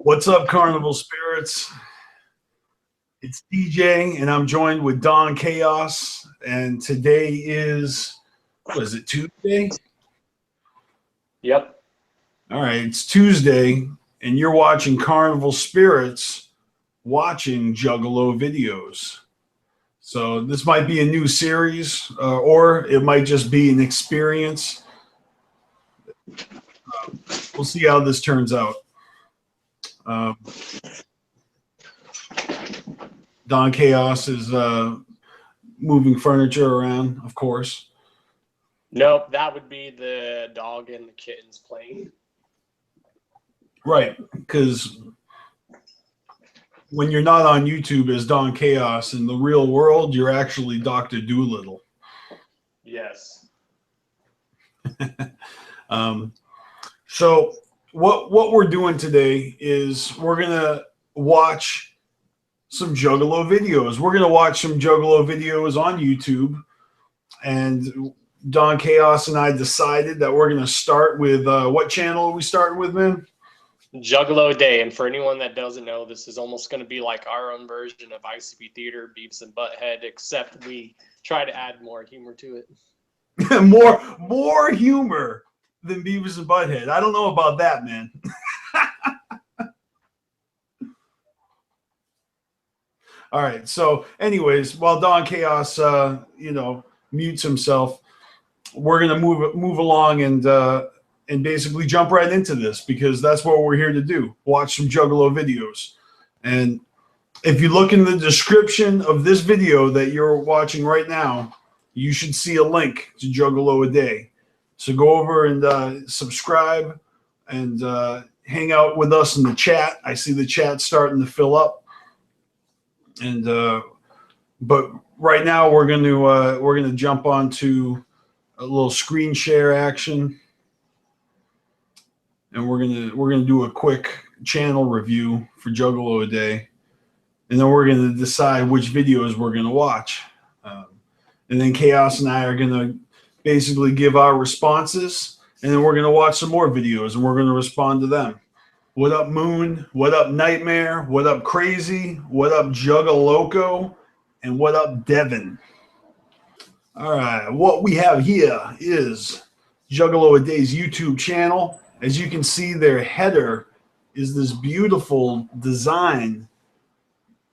What's up, Carnival Spirits? It's DJ, and I'm joined with Don Chaos. And today is, what is it, Tuesday? Yep. All right, it's Tuesday, and you're watching Carnival Spirits watching Juggalo videos. So this might be a new series, or it might just be an experience. We'll see how this turns out. Don Chaos is moving furniture around, of course. Nope, that would be the dog and the kittens playing. Right, because when you're not on YouTube as Don Chaos, in the real world, you're actually Dr. Doolittle. Yes. So what we're doing today is we're going to watch some Juggalo videos. We're going to watch some Juggalo videos on YouTube. And Don Chaos and I decided that we're going to start with, what channel are we starting with, man? Juggalo A. And for anyone that doesn't know, this is almost going to be like our own version of ICP Theater, Beavis and Butthead, except we try to add more humor to it. more humor than Beavis and Butthead. I don't know about that, man. All right. So anyways, while Don Chaos, mutes himself, we're going to move along and basically jump right into this, because that's what we're here to do. Watch some Juggalo videos. And if you look in the description of this video that you're watching right now, you should see a link to Juggalo A. So go over and subscribe and hang out with us in the chat. I see the chat starting to fill up. And but right now we're gonna jump onto a little screen share action, and we're gonna do a quick channel review for Juggalo A, and then we're gonna decide which videos we're gonna watch, and then Chaos and I are gonna basically give our responses, and then we're gonna watch some more videos and we're gonna respond to them. What up, Moon? What up, Nightmare? What up, Crazy? What up, Juggaloco? And what up, Devin? All right, what we have here is Juggalo A's YouTube channel. As you can see, their header is this beautiful design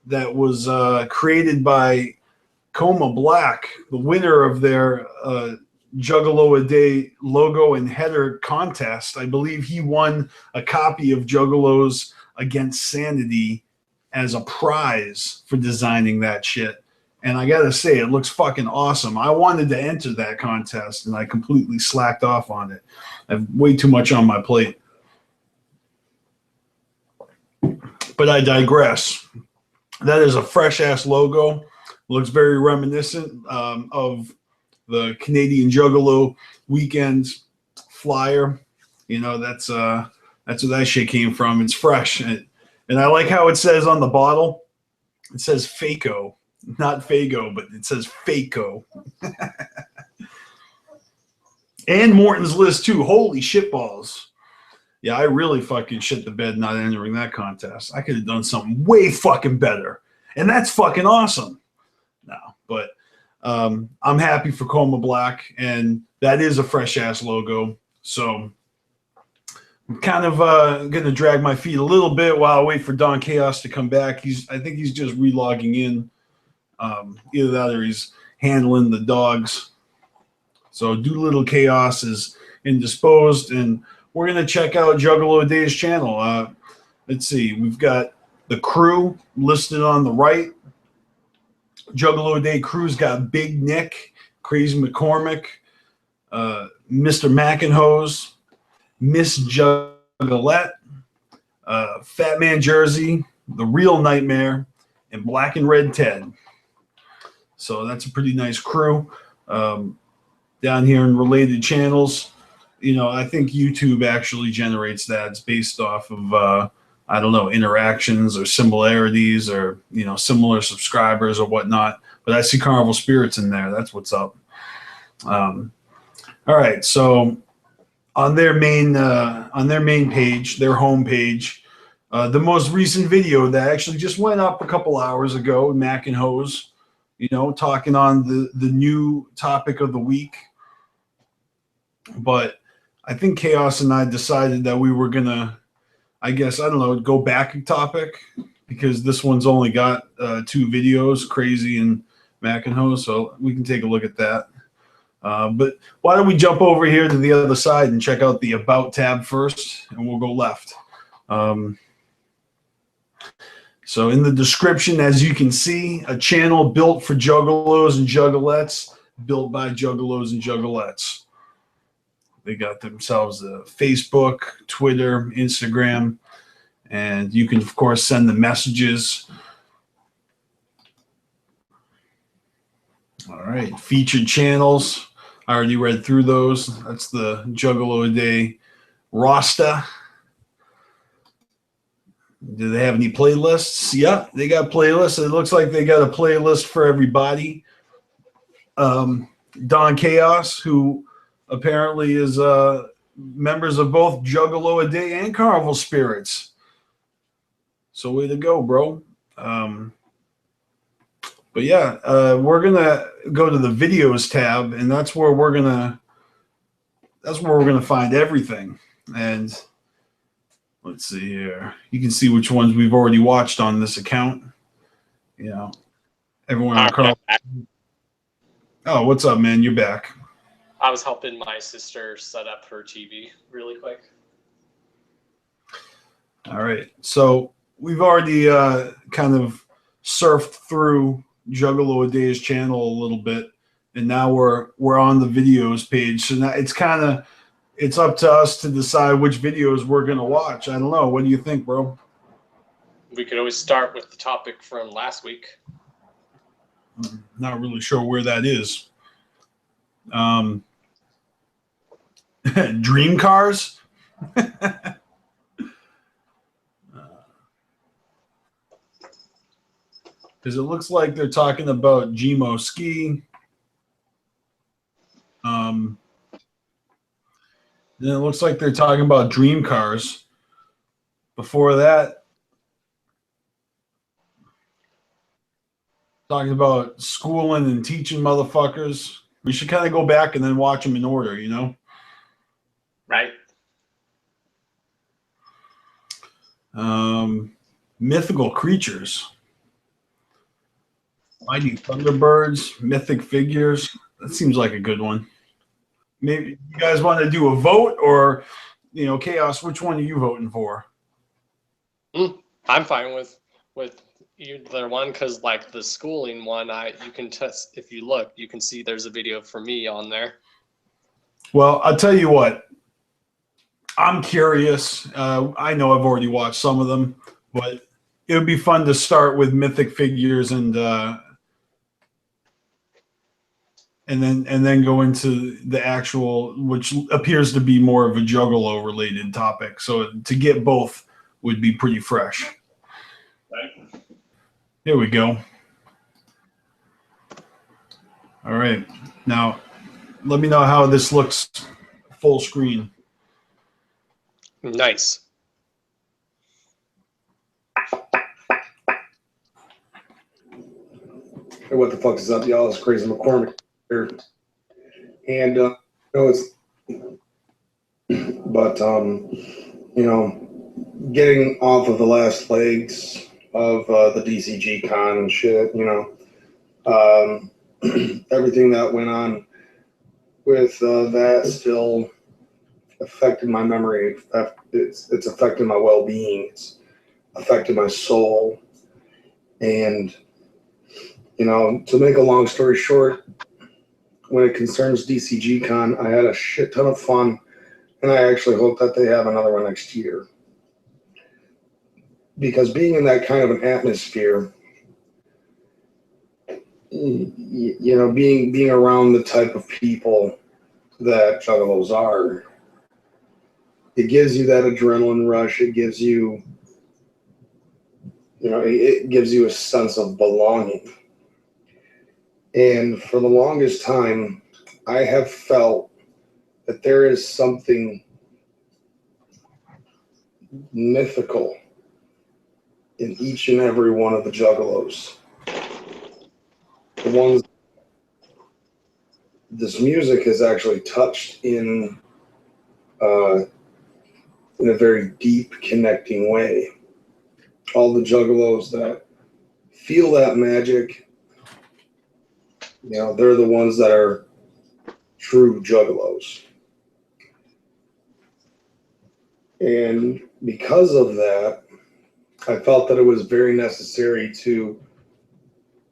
that was created by Coma Black, the winner of their Juggalo A logo and header contest. I believe he won a copy of Juggalo's Against Sanity as a prize for designing that shit. And I gotta say, it looks fucking awesome. I wanted to enter that contest and I completely slacked off on it. I have way too much on my plate. But I digress. That is a fresh ass logo. Looks very reminiscent of the Canadian Juggalo weekend flyer. You know, that's where that shit came from. It's fresh. And I like how it says on the bottle, it says Faco, not Fago, but it says Faco. And Morton's List too. Holy shitballs. Yeah, I really fucking shit the bed not entering that contest. I could have done something way fucking better. And that's fucking awesome. No, but I'm happy for Coma Black, and that is a fresh ass logo. So I'm kind of going to drag my feet a little bit while I wait for Don Chaos to come back. I think he's just relogging in. Either that or he's handling the dogs. So Doolittle Chaos is indisposed, and we're going to check out Juggalo A's channel. Let's see. We've got the crew listed on the right. Juggalo A crew's got Big Nick, Crazy McCormick, Mr. Mackinhose, Miss Juggalette, Fat Man Jersey, The Real Nightmare, and Black and Red Ted. So that's a pretty nice crew. Down here in related channels, you know, I think YouTube actually generates that. It's based off of I don't know, interactions or similarities or, you know, similar subscribers or whatnot. But I see CarnivalSpirits in there. That's what's up. All right. So on their main page, their home page, The most recent video that actually just went up a couple hours ago, Mac and Hose, you know, talking on the new topic of the week. But I think Chaos and I decided that we were gonna, I guess, I don't know, go back a topic because this one's only got 2 videos, Crazy and Mac and Hose, so we can take a look at that. But why don't we jump over here to the other side and check out the About tab first, and we'll go left. So in the description, as you can see, a channel built for juggalos and juggalettes, built by juggalos and juggalettes. They got themselves a Facebook, Twitter, Instagram, and you can, of course, send the messages. All right, featured channels. I already read through those. That's the Juggalo A Day roster. Do they have any playlists? Yeah, they got playlists. It looks like they got a playlist for everybody. Don Chaos, who apparently is members of both Juggalo A Day and CarnivalSpirits. So way to go, bro. But yeah, we're gonna go to the videos tab, and that's where we're gonna find everything. And let's see here. You can see which ones we've already watched on this account. You know, everyone on Carl. Oh, what's up, man? You're back. I was helping my sister set up her TV really quick. All right. So we've already kind of surfed through Juggalo A Day's channel a little bit, and now we're on the videos page. So now it's up to us to decide which videos we're gonna watch. I don't know. What do you think, bro? We could always start with the topic from last week. I'm not really sure where that is. Dream cars. Because it looks like they're talking about Gmo Ski. Then it looks like they're talking about dream cars. Before that, talking about schooling and teaching motherfuckers. We should kind of go back and then watch them in order, you know? Right. Mythical creatures. Mighty Thunderbirds, mythic figures. That seems like a good one. Maybe you guys want to do a vote, or, you know, Chaos, which one are you voting for? I'm fine with either one, because like the schooling one, you can test, if you look, you can see there's a video for me on there. Well, I'll tell you what. I'm curious. I know I've already watched some of them, but it would be fun to start with mythic figures and then go into the actual, which appears to be more of a Juggalo related topic. So to get both would be pretty fresh. Right. Here we go. All right. Now, let me know how this looks full screen. Nice. Hey, what the fuck is up, y'all? It's Crazy McCormick here. And, you know, you know, getting off of the last legs of the DCG con and shit, you know, everything that went on with that still affected my memory. It's affected my well-being. It's affected my soul. And, you know, to make a long story short, when it concerns DCG Con, I had a shit ton of fun, and I actually hope that they have another one next year. Because being in that kind of an atmosphere, you know, being around the type of people that Juggalos are, it gives you that adrenaline rush. It gives you, you know, it gives you a sense of belonging. And for the longest time, I have felt that there is something mythical in each and every one of the Juggalos. The ones this music has actually touched in a very deep, connecting way. All the Juggalos that feel that magic, you know, they're the ones that are true Juggalos. And because of that, I felt that it was very necessary to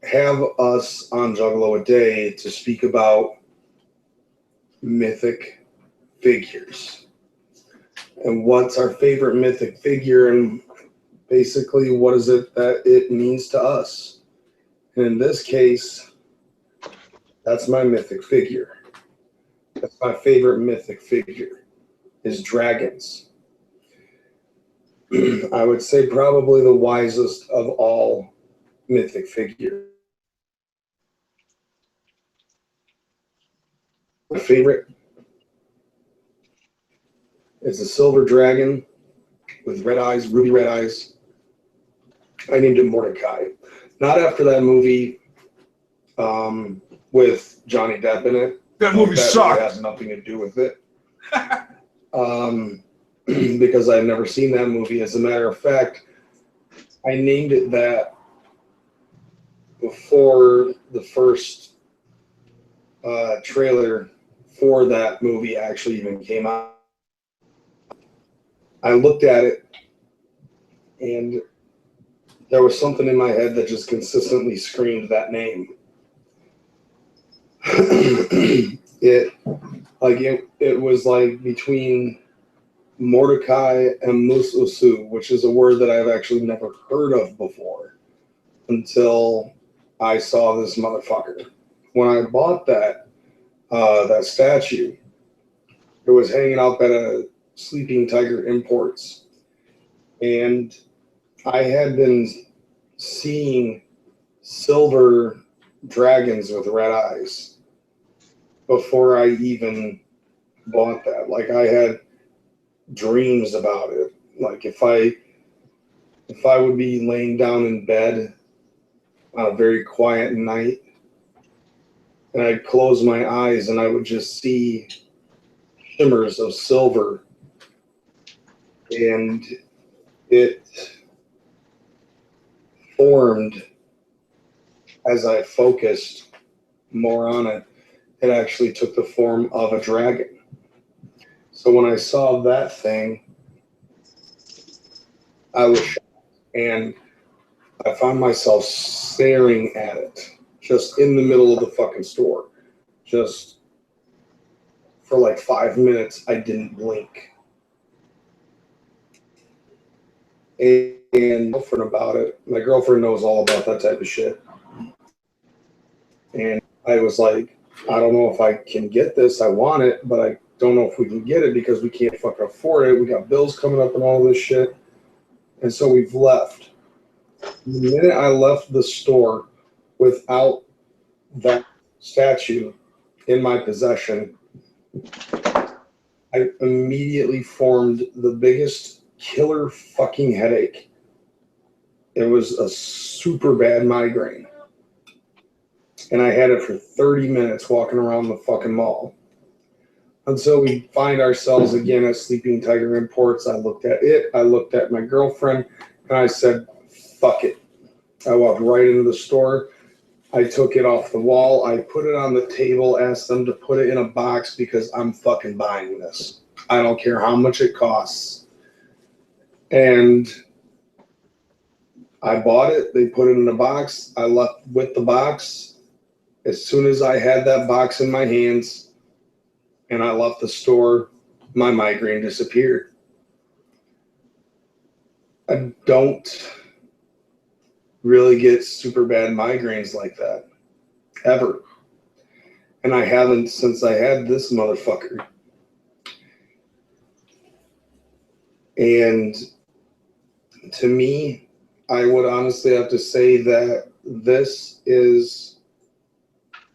have us on Juggalo A Day to speak about mythic figures and what's our favorite mythic figure, and basically what is it that it means to us. And in this case, that's my mythic figure. That's my favorite mythic figure, is dragons. I would say probably the wisest of all mythic figures. My favorite is a silver dragon with red eyes, ruby red eyes. I named him Mordecai. Not after that movie with Johnny Depp in it. That movie sucked. Really had nothing to do with it. Because I've never seen that movie. As a matter of fact, I named it that before the first trailer for that movie actually even came out. I looked at it and there was something in my head that just consistently screamed that name. It was like between Mordecai and Mususu, which is a word that I've actually never heard of before until I saw this motherfucker. When I bought that statue, it was hanging up at a Sleeping Tiger Imports, and I had been seeing silver dragons with red eyes before I even bought that. Like, I had dreams about it. Like, if I would be laying down in bed on a very quiet night and I'd close my eyes and I would just see shimmers of silver, and it formed as I focused more on it. It actually took the form of a dragon. So when I saw that thing, I was shocked, and I found myself staring at it just in the middle of the fucking store. Just for like 5 minutes, I didn't blink. And my girlfriend about it. My girlfriend knows all about that type of shit. And I was like, I don't know if I can get this. I want it, but I don't know if we can get it because we can't fucking afford it. We got bills coming up and all this shit. And so we've left. The minute I left the store without that statue in my possession, I immediately formed the biggest killer fucking headache. It was a super bad migraine. And I had it for 30 minutes walking around the fucking mall. Until we find ourselves again at Sleeping Tiger Imports. I looked at it, I looked at my girlfriend, and I said, fuck it. I walked right into the store. I took it off the wall. I put it on the table, asked them to put it in a box because I'm fucking buying this. I don't care how much it costs. And I bought it. They put it in a box. I left with the box. As soon as I had that box in my hands and I left the store, my migraine disappeared. I don't really get super bad migraines like that, ever. And I haven't since I had this motherfucker. And to me, I would honestly have to say that this is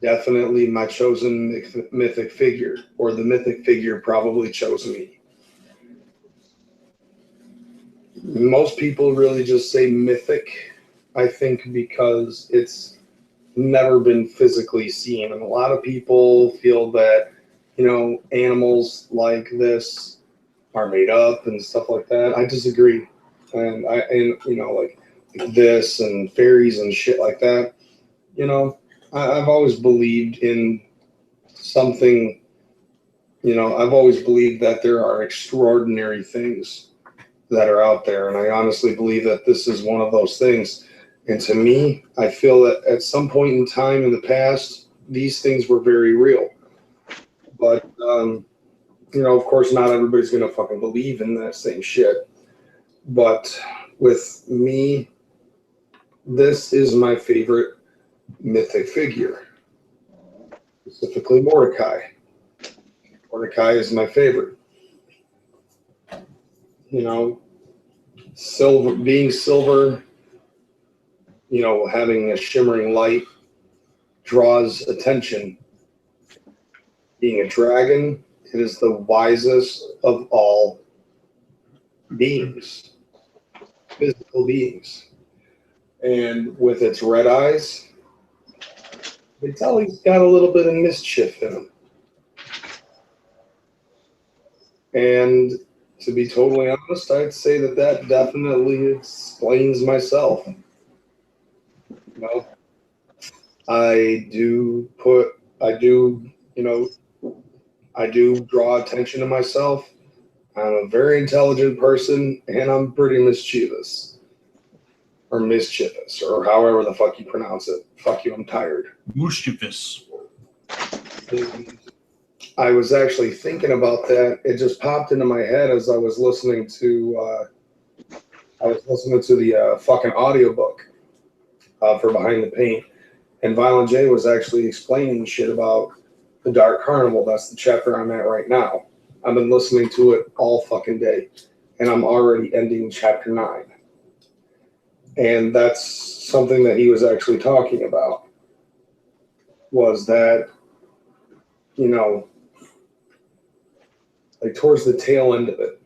definitely my chosen mythic figure, or the mythic figure probably chose me. most people really just say mythic, I think, because it's never been physically seen. And a lot of people feel that, you know, animals like this are made up and stuff like that. I disagree. And you know, like this and fairies and shit like that, you know, I've always believed in something, you know, I've always believed that there are extraordinary things that are out there. And I honestly believe that this is one of those things. And to me, I feel that at some point in time in the past, these things were very real. But, you know, of course, not everybody's going to fucking believe in that same shit. But with me, this is my favorite mythic figure, specifically Mordecai. Mordecai is my favorite. You know, silver, being silver, you know, having a shimmering light draws attention. Being a dragon, it is the wisest of all beings, physical beings. And with its red eyes, they tell he's got a little bit of mischief in him. And to be totally honest, I'd say that that definitely explains myself. You know, I do, you know, I do draw attention to myself. I'm a very intelligent person, and I'm pretty mischievous. Or mischievous, or however the fuck you pronounce it. Fuck you, I'm tired. Mischievous. I was actually thinking about that. It just popped into my head as I was listening to the fucking audiobook for Behind the Paint. And Violent J was actually explaining shit about the Dark Carnival. That's the chapter I'm at right now. I've been listening to it all fucking day. And I'm already ending chapter 9. And that's something that he was actually talking about, was that, you know, like towards the tail end of it.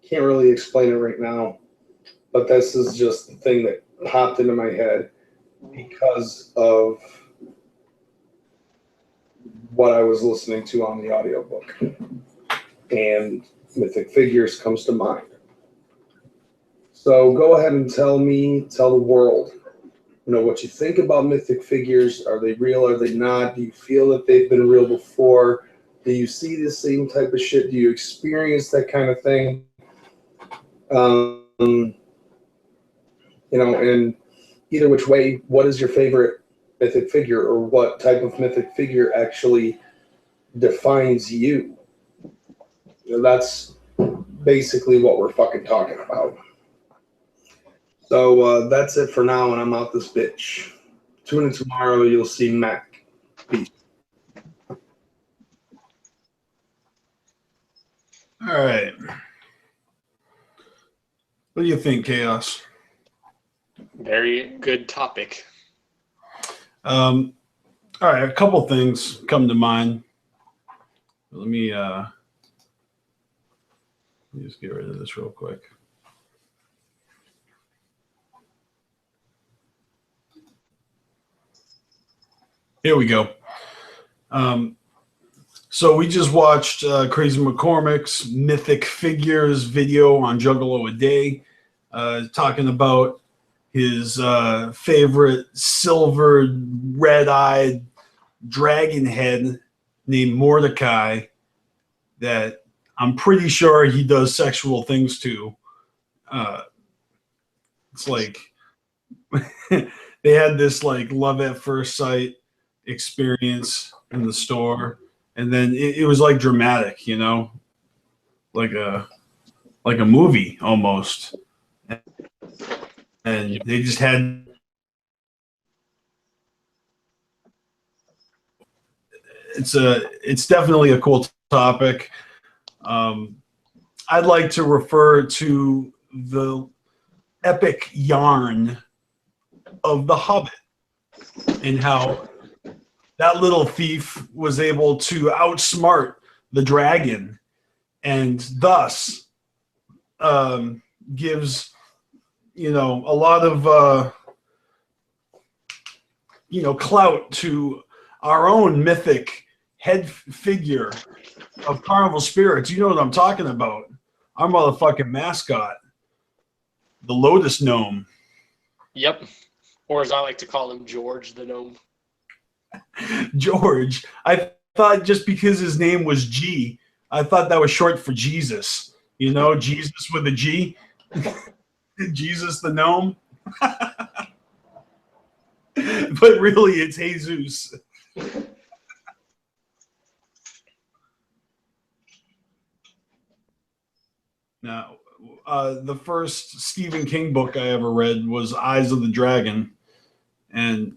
Can't really explain it right now, but this is just the thing that popped into my head because of what I was listening to on the audiobook. And Mythic Figures comes to mind. So go ahead and tell the world, you know, what you think about mythic figures. Are they real? Are they not? Do you feel that they've been real before? Do you see the same type of shit? Do you experience that kind of thing? You know, and either which way, what is your favorite mythic figure, or what type of mythic figure actually defines you? You know, that's basically what we're fucking talking about. So that's it for now, and I'm out this bitch. Tune in tomorrow, you'll see Mac. Peace. All right. What do you think, Chaos? Very good topic. All right, a couple things come to mind. Let me just get rid of this real quick. Here we go. So we just watched Crazy McCormick's Mythic Figures video on Juggalo A Day, talking about his favorite silver red-eyed dragon head named Mordecai that I'm pretty sure he does sexual things to. It's like they had this like love at first sight experience in the store, and then it was like dramatic, you know, like a movie almost. And they just had it's definitely a cool topic. I'd like to refer to the epic yarn of the Hobbit and how that little thief was able to outsmart the dragon and thus gives, a lot of, clout to our own mythic head figure of Carnival Spirits. You know what I'm talking about. Our motherfucking mascot, the Lotus Gnome. Yep. Or as I like to call him, George the Gnome. George. I thought just because his name was G, I thought that was short for Jesus. Jesus with a G. Jesus the Gnome. But really, it's Jesus. Now, the first Stephen King book I ever read was Eyes of the Dragon. And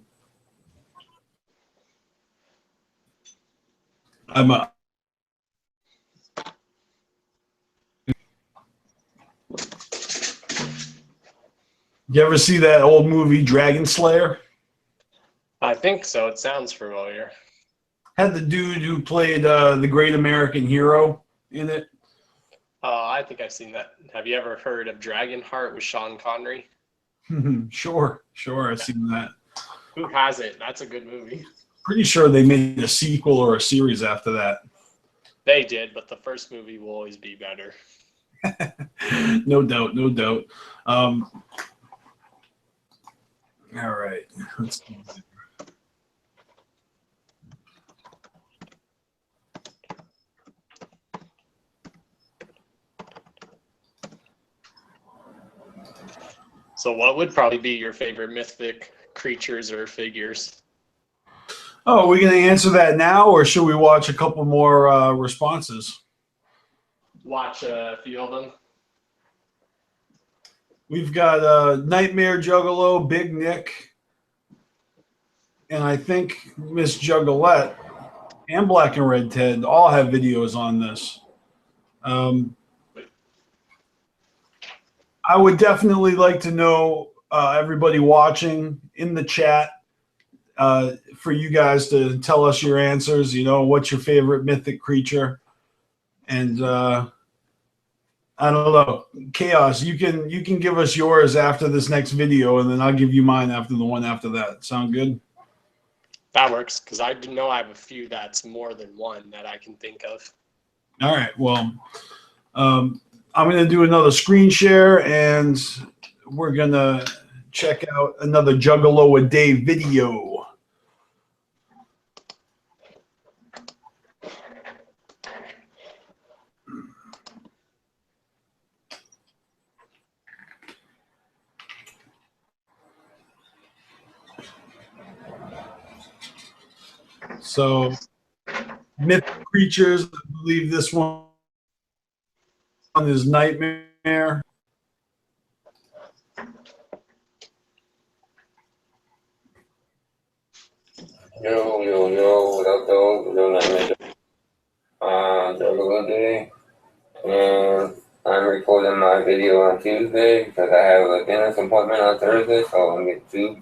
you ever see that old movie Dragon Slayer? I think so. It sounds familiar. Had the dude who played the Great American Hero in it. I think I've seen that. Have you ever heard of Dragonheart with Sean Connery? Sure, I've seen that. Who hasn't? That's a good movie. Pretty sure they made a sequel or a series after that. They did, but the first movie will always be better. No doubt. All right. Let's do it. So what would probably be your favorite mythic creatures or figures? Oh, are we going to answer that now, or should we watch a couple more responses? Watch a few of them. We've got Nightmare Juggalo, Big Nick, and I think Miss Juggalette and Black and Red Ted all have videos on this. I would definitely like to know, everybody watching in the chat, for you guys to tell us your answers. What's your favorite mythic creature? And I don't know, Chaos. You can give us yours after this next video, and then I'll give you mine after the one after that. Sound good? That works, because I do know I have a few that's more than one that I can think of. All right. Well, I'm going to do another screen share, and we're going to check out another Juggalo A Day video. So, mythic creatures, I believe this one is Nightmare. Yo, what up, though? Yo, Nightmare. Juggalo A, and I'm recording my video on Tuesday because I have a dentist appointment on Thursday, so I'm getting 2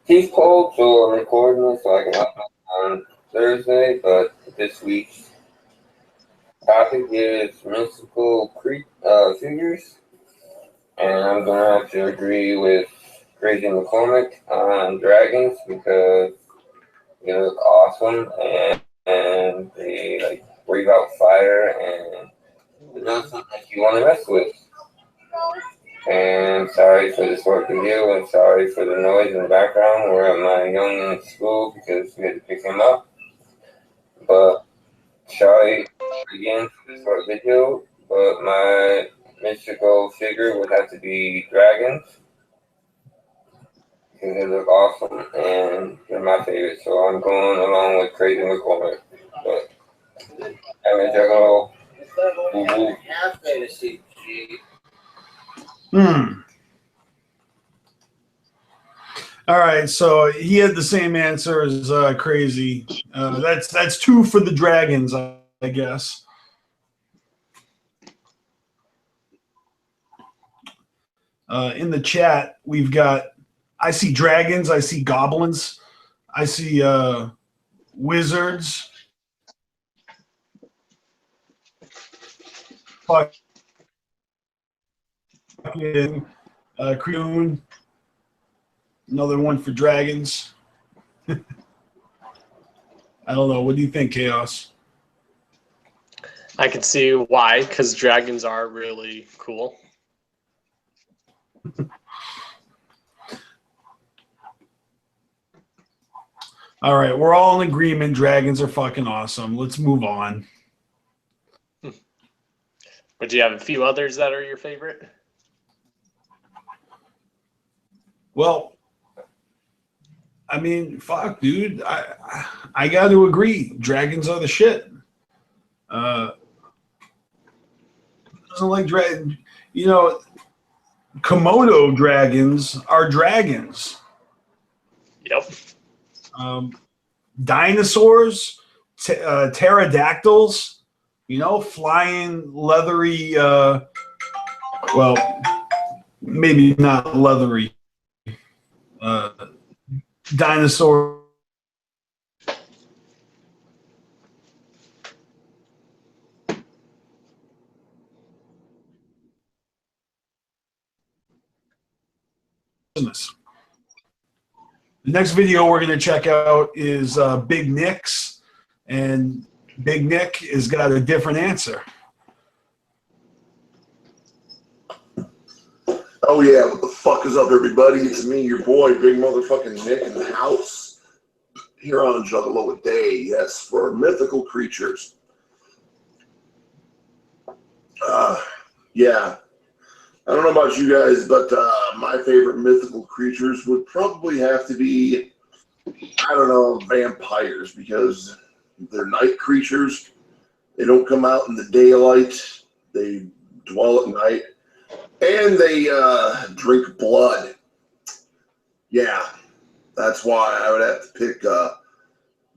teeth pulled, so I'm recording it so I can upload on Thursday. But this week's topic is mystical figures, and I'm gonna have to agree with Crazy McCormick on dragons because they look awesome and they breathe out fire and they're not something that you want to mess with. And sorry for this short video, and sorry for the noise in the background. We're at my young school because we had to pick him up. But sorry again for this short video, but my mystical figure would have to be dragons because they look awesome and they're my favorite. So I'm going along with Crazy McCormick. But I'm a Juggalo. All right, so he had the same answer as Crazy. That's 2 for the dragons, I guess. In the chat, we've got, I see dragons, I see goblins, I see wizards. fucking Creon. Another one for dragons. I don't know. What do you think, Chaos? I can see why, because dragons are really cool. All right, we're all in agreement. Dragons are fucking awesome. Let's move on. But do you have a few others that are your favorite? Well, I mean, fuck, dude. I got to agree. Dragons are the shit. Doesn't like dragon. You know, Komodo dragons are dragons. Yep. Dinosaurs, pterodactyls. You know, flying leathery. Well, maybe not leathery. Dinosaur. The next video we're going to check out is Big Nick's, and Big Nick has got a different answer. Oh yeah, what the fuck is up, everybody? It's me, your boy, Big Motherfucking Nick in the house. Here on Juggalo A, yes, for mythical creatures. Yeah, I don't know about you guys, but my favorite mythical creatures would probably have to be, I don't know, vampires, because they're night creatures. They don't come out in the daylight. They dwell at night. And they drink blood. Yeah, that's why I would have to pick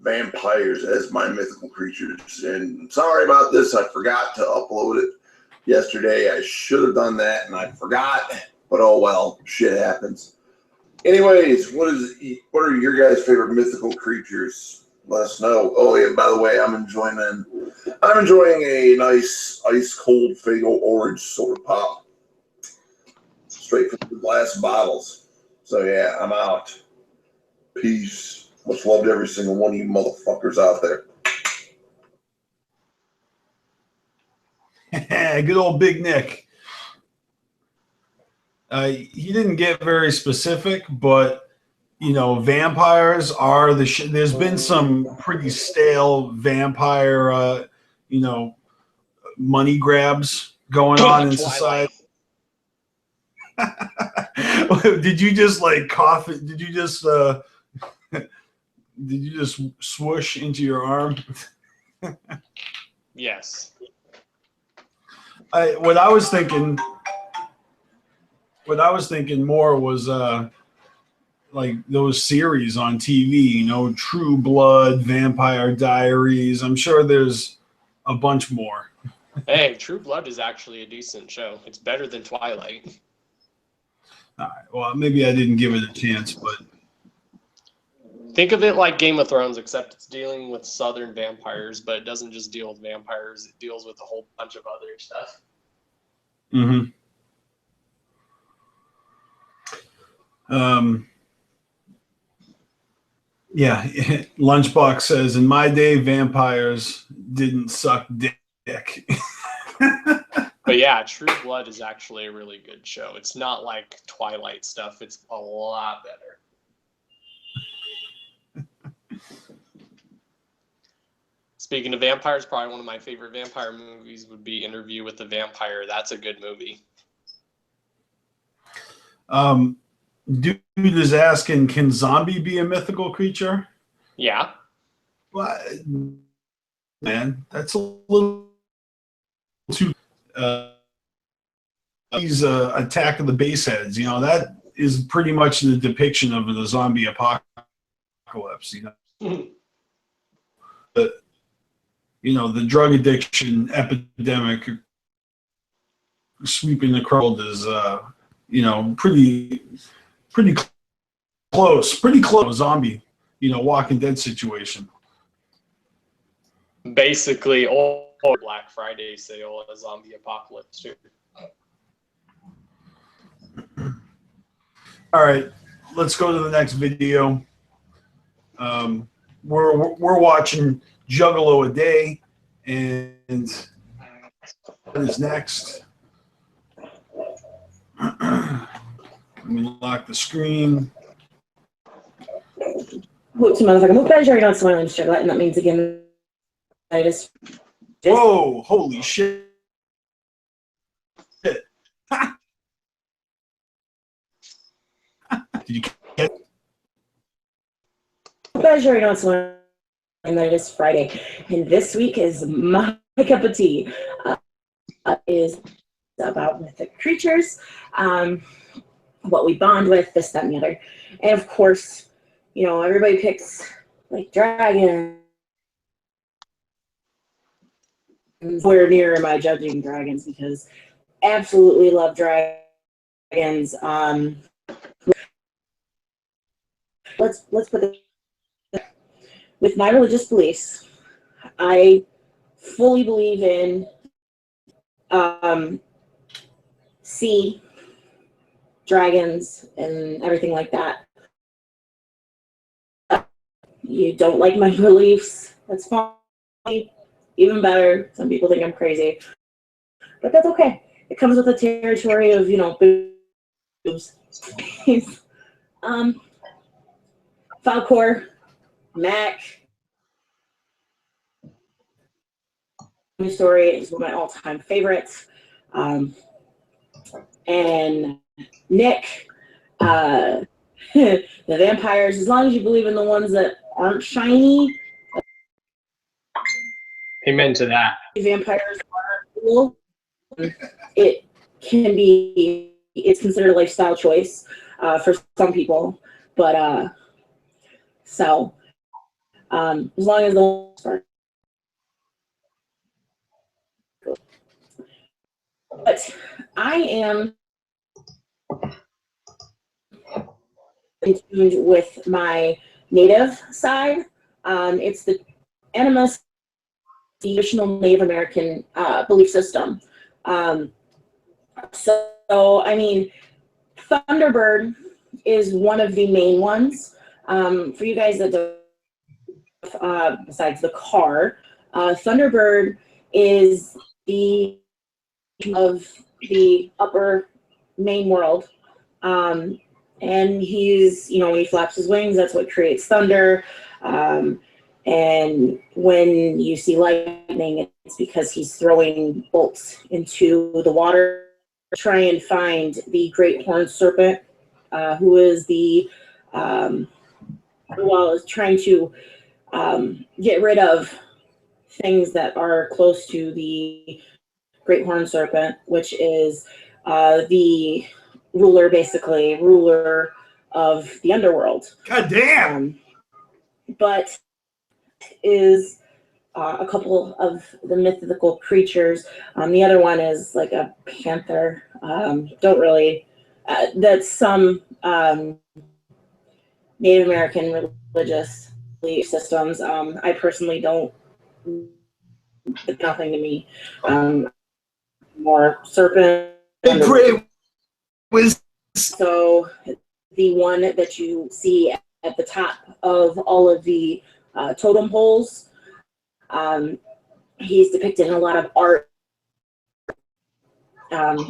vampires as my mythical creatures. And sorry about this, I forgot to upload it yesterday. I should have done that, and I forgot. But oh well, shit happens. Anyways, what are your guys' favorite mythical creatures? Let us know. Oh yeah, by the way, I'm enjoying a nice ice cold Fatal Orange soda pop. Straight from the glass bottles. So yeah, I'm out. Peace. Much love to every single one of you motherfuckers out there. Good old Big Nick. He didn't get very specific, but you know, vampires are the shit. There's been some pretty stale vampire, you know, money grabs going on in society. Did you just like cough? Did you just swoosh into your arm? Yes. What I was thinking more was like those series on TV, you know, True Blood, Vampire Diaries. I'm sure there's a bunch more. Hey, True Blood is actually a decent show. It's better than Twilight. All right. Well, maybe I didn't give it a chance, but think of it like Game of Thrones, except it's dealing with southern vampires, but it doesn't just deal with vampires. It deals with a whole bunch of other stuff. Mm-hmm. Yeah, Lunchbox says, in my day, vampires didn't suck dick. But yeah, True Blood is actually a really good show. It's not like Twilight stuff. It's a lot better. Speaking of vampires, probably one of my favorite vampire movies would be Interview with the Vampire. That's a good movie. Dude is asking, can zombie be a mythical creature? Yeah. Well, man, that's a little too. He's Attack of the Baseheads. You know, that is pretty much the depiction of the zombie apocalypse. You know, the drug addiction epidemic sweeping the world is, you know, pretty close zombie, you know, Walking Dead situation. Basically, all Black Friday sale, a zombie apocalypse too. All right, let's go to the next video. We're watching Juggalo A Day, and what is next? Let me lock the screen. What's motherfucker? Who better you not smiling straight, and that means again I just Whoa, holy shit. Did you catch? pleasure you not smiling, and that it is Friday, and this week is my cup of tea. Is about mythic creatures, what we bond with, this, that, and the other, and of course, you know, everybody picks like dragons. Where near am I judging dragons, because absolutely love dragons. Let's put it with my religious beliefs. I fully believe in sea dragons and everything like that. You don't like my beliefs, that's fine. Even better. Some people think I'm crazy, but that's okay. It comes with the territory of, you know, boobs. Falcor, Mac. Story is one of my all-time favorites. And Nick, the vampires, as long as you believe in the ones that aren't shiny. Amen to that. Vampires are cool. It can be, it's considered a lifestyle choice for some people, but so as long as the ones are. But I am in tune with my native side. It's the animus, the traditional Native American belief system. So, I mean, Thunderbird is one of the main ones. For you guys that don't, besides the car, Thunderbird is the of the upper main world. And he's, you know, when he flaps his wings, that's what creates thunder. And when you see lightning, it's because he's throwing bolts into the water. Try and find the great horned serpent, who is the, well, is trying to get rid of things that are close to the great horned serpent, which is the ruler, basically, ruler of the underworld. God damn! But is a couple of the mythical creatures. The other one is like a panther. Don't really, that's some Native American religious belief systems. I personally don't, it's nothing to me. More serpent. Great was So the one that you see at the top of all of the totem poles, he's depicted in a lot of art,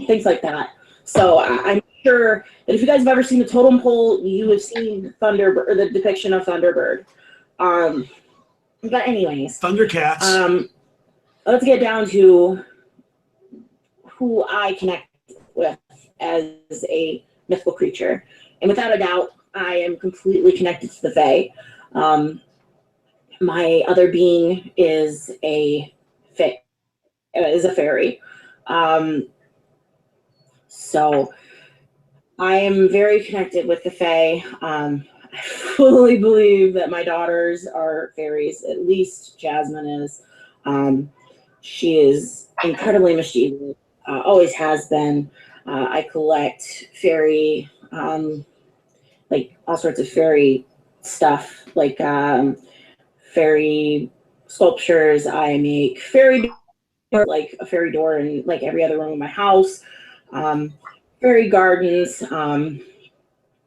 things like that. So I'm sure that if you guys have ever seen the totem pole, you have seen Thunderbird, or the depiction of Thunderbird. But anyways, Thundercats. Let's get down to who I connect with as a mythical creature. And without a doubt, I am completely connected to the Fae. My other being is a fairy. So I am very connected with the Fae. I fully believe that my daughters are fairies, at least Jasmine is. She is incredibly mischievous, always has been. I collect fairy, like all sorts of fairy stuff, like fairy sculptures. I make fairy door, like a fairy door in like every other room of my house. Fairy gardens.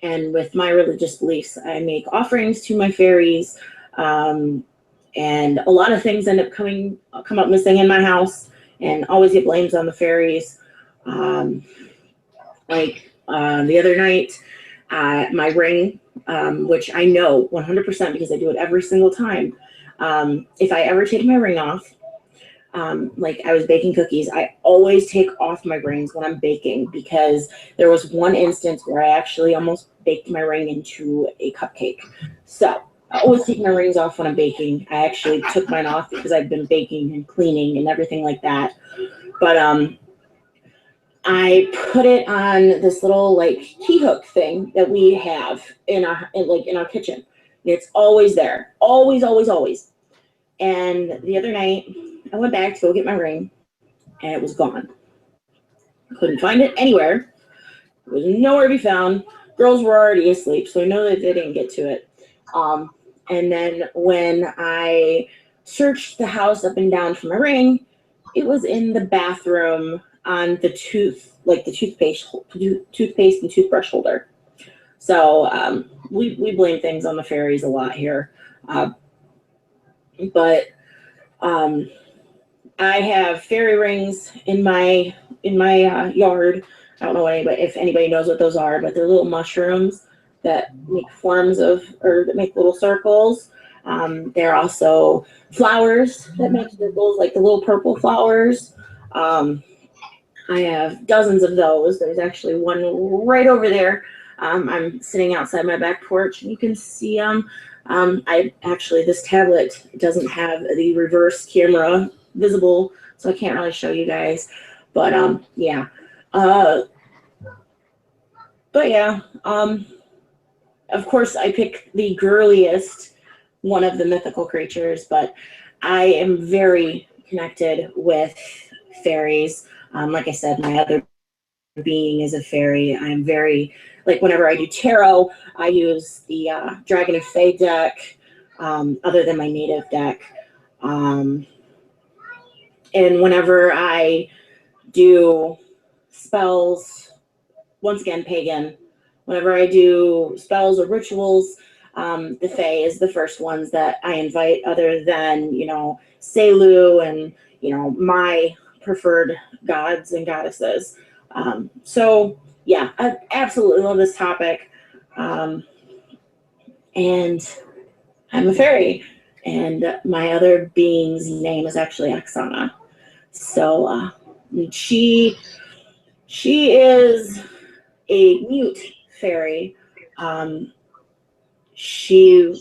and with my religious beliefs, I make offerings to my fairies, and a lot of things end up come up missing in my house, and always get blamed on the fairies. The other night, my ring, which I know 100% because I do it every single time. If I ever take my ring off, like I was baking cookies, I always take off my rings when I'm baking, because there was one instance where I actually almost baked my ring into a cupcake. So I always take my rings off when I'm baking. I actually took mine off because I've been baking and cleaning and everything like that. But I put it on this little like key hook thing that we have in our kitchen. It's always there, always, always, always. And the other night, I went back to go get my ring, and it was gone. Couldn't find it anywhere. It was nowhere to be found. Girls were already asleep, so I know that they didn't get to it. And then when I searched the house up and down for my ring, it was in the bathroom on the toothpaste and toothbrush holder. So we blame things on the fairies a lot here. But I have fairy rings in my yard. I don't know if anybody knows what those are, but they're little mushrooms that make that make little circles. They're also flowers that make circles, like the little purple flowers. I have dozens of those. There's actually one right over there. I'm sitting outside my back porch, and you can see them. This tablet doesn't have the reverse camera visible, so I can't really show you guys. But yeah. Of course, I pick the girliest one of the mythical creatures, but I am very connected with fairies. Like I said, my other being is a fairy. I'm very, like, whenever I do tarot, I use the Dragon of Fae deck, other than my native deck. And whenever I do spells, once again, pagan, whenever I do spells or rituals, the Fae is the first ones that I invite, other than, Selu and, my preferred gods and goddesses. So yeah, I absolutely love this topic. And I'm a fairy, and my other being's name is actually Oksana. So she is a mute fairy. She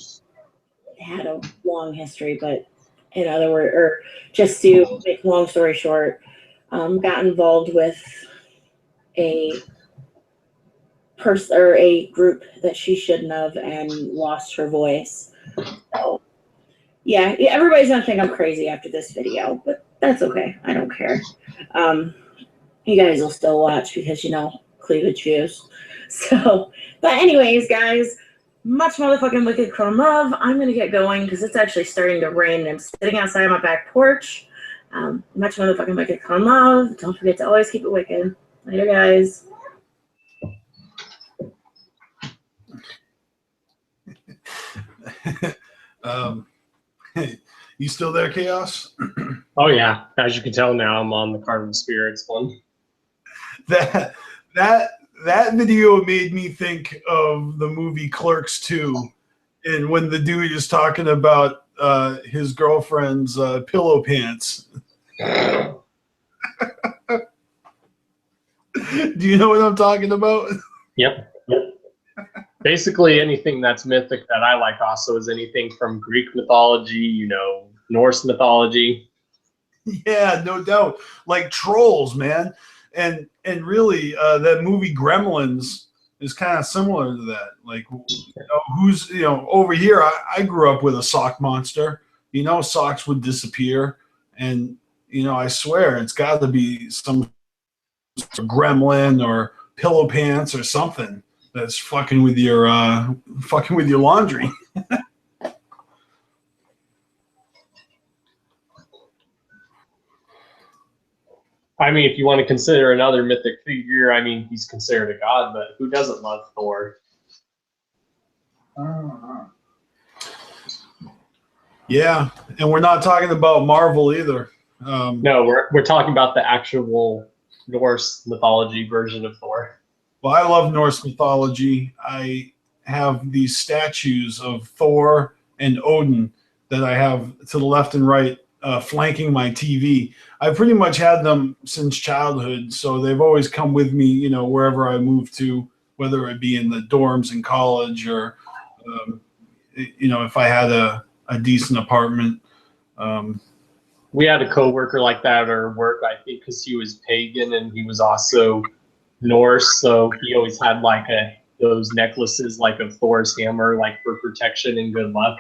had a long history, but in other words, or just to make a long story short, got involved with a person or a group that she shouldn't have, and lost her voice. So yeah, everybody's gonna think I'm crazy after this video, but that's okay. I don't care. You guys will still watch because cleavage views. So, but anyways, guys, much motherfucking wicked chrome love. I'm gonna get going because it's actually starting to rain, and I'm sitting outside my back porch. Much motherfucking wicked chrome love. Don't forget to always keep it wicked. Later, guys. You still there, Chaos? Oh yeah, as you can tell now, I'm on the CarnivalSpirits one. That video made me think of the movie Clerks 2, and when the dude is talking about his girlfriend's pillow pants. Do you know what I'm talking about? Yep. Basically, anything that's mythic that I like also is anything from Greek mythology, Norse mythology. Yeah, no doubt. Like trolls, man. And really, that movie Gremlins is kind of similar to that. Like, who's, over here, I grew up with a sock monster. Socks would disappear. And, I swear it's got to be some gremlin or pillow pants or something that's fucking with your laundry. I mean, if you want to consider another mythic figure, I mean, he's considered a god, but who doesn't love Thor? Yeah, and we're not talking about Marvel either. No, we're talking about the actual Norse mythology version of Thor. Well, I love Norse mythology. I have these statues of Thor and Odin that I have to the left and right, flanking my TV. I've pretty much had them since childhood, so they've always come with me, you know, wherever I move to, whether it be in the dorms in college or, you know, if I had a decent apartment. We had a coworker like that at our work, I think, because he was pagan and he was also Norse, so he always had like those necklaces like of Thor's hammer, like for protection and good luck.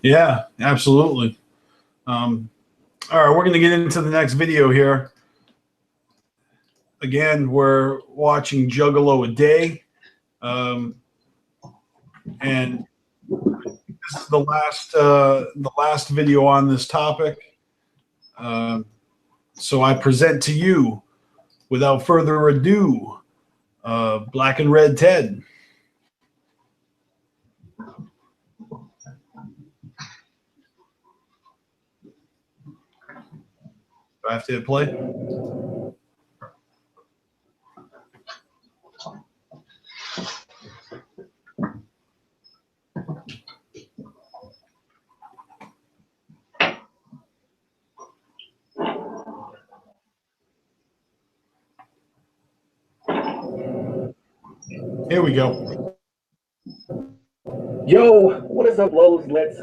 Yeah, absolutely. All right, we're going to get into the next video here. Again, we're watching Juggalo A Day. And this is the last video on this topic. So I present to you, without further ado, Black and Red Ted. Do I have to hit play? Here we go. Yo, what is up, Lowe's? Let's.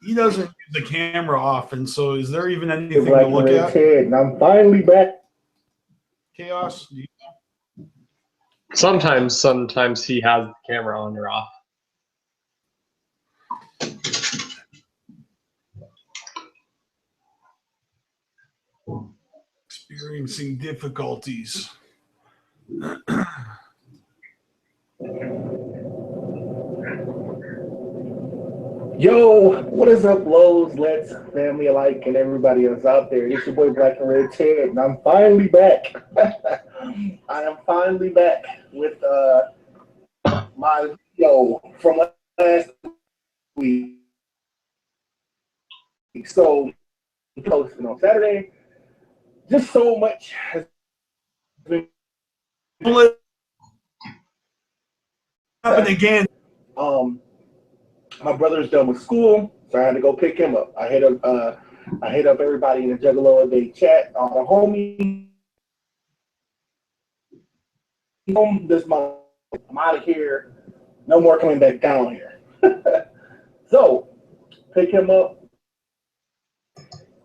He doesn't use the camera often, so is there even anything Black to look and Red at? Ted, and I'm finally back. Chaos? Sometimes he has the camera on or off. Experiencing difficulties. Yo, what is up, Lowe's? Let's family alike and everybody else out there. It's your boy Black and Red Ted, and I'm finally back. I am finally back with my video from last week. So, posting on Saturday. Just so much has been Happen again. My brother's done with school, so I had to go pick him up. I hit up everybody in the Juggalo A Day chat. The homie, this month, I'm out of here. No more coming back down here. So, pick him up.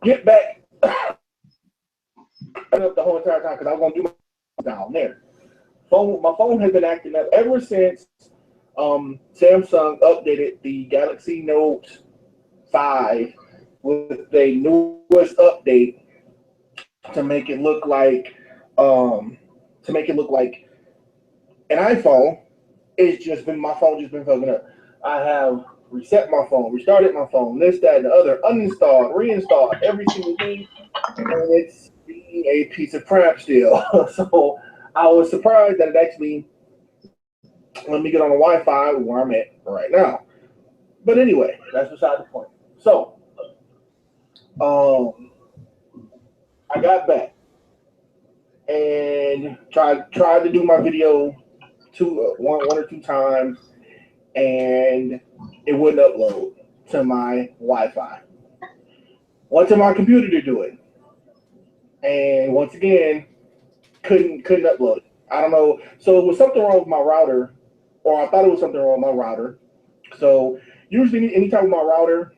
Get back. Up the whole entire time because I was gonna do my down there. My phone has been acting up ever since Samsung updated the Galaxy Note 5 with the newest update to make it look like an iPhone. It's just been my phone just been fucking up. I have reset my phone, restarted my phone, this, that, and the other, uninstalled, reinstalled every single thing, and it's being a piece of crap still. So I was surprised that it actually let me get on the Wi-Fi where I'm at right now. But anyway, that's beside the point. So, I got back and tried to do my video one or two times, and it wouldn't upload to my Wi-Fi. Went to my computer to do it, and once again, couldn't upload it. I don't know. So it was something wrong with my router, or I thought it was something wrong with my router. So usually anytime with my router,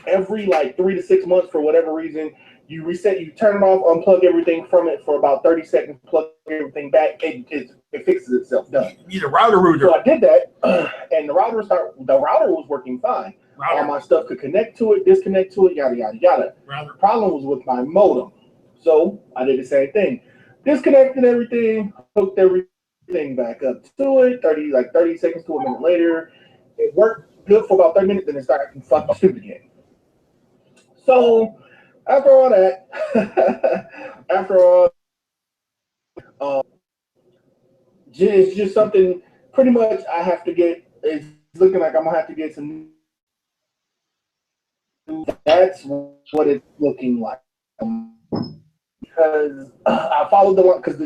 every like 3 to 6 months, for whatever reason, you reset, you turn it off, unplug everything from it for about 30 seconds, plug everything back, it fixes itself. Done. You need a router router. So I did that, and the router was working fine. All my stuff could connect to it, disconnect to it, yada yada yada. The problem was with my modem. So I did the same thing. Disconnected everything, hooked everything back up to it, 30 seconds to a minute later. It worked good for about 30 minutes, then it started acting fucking stupid again. So after all that, It's just something pretty much I have to get. It's looking like I'm gonna have to get some. That's what it's looking like. Because I followed the one because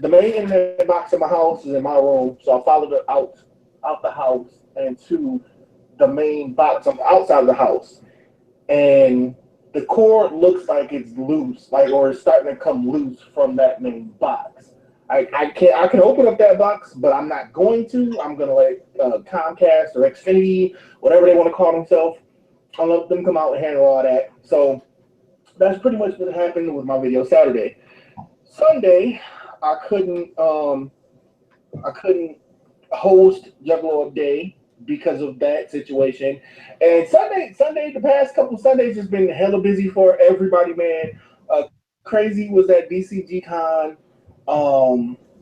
the main internet box in my house is in my room, so I followed it out the house and to the main box on the outside of the house, and the cord looks like it's loose, or it's starting to come loose from that main box. I can open up that box, but I'm not going to. I'm gonna let Comcast or Xfinity, whatever they want to call themselves, I'll let them come out and handle all that. So that's pretty much what happened with my video Saturday. Sunday, I couldn't host Juggalo A because of that situation. And Sunday, the past couple Sundays has been hella busy for everybody, man. Crazy was at BCG Con.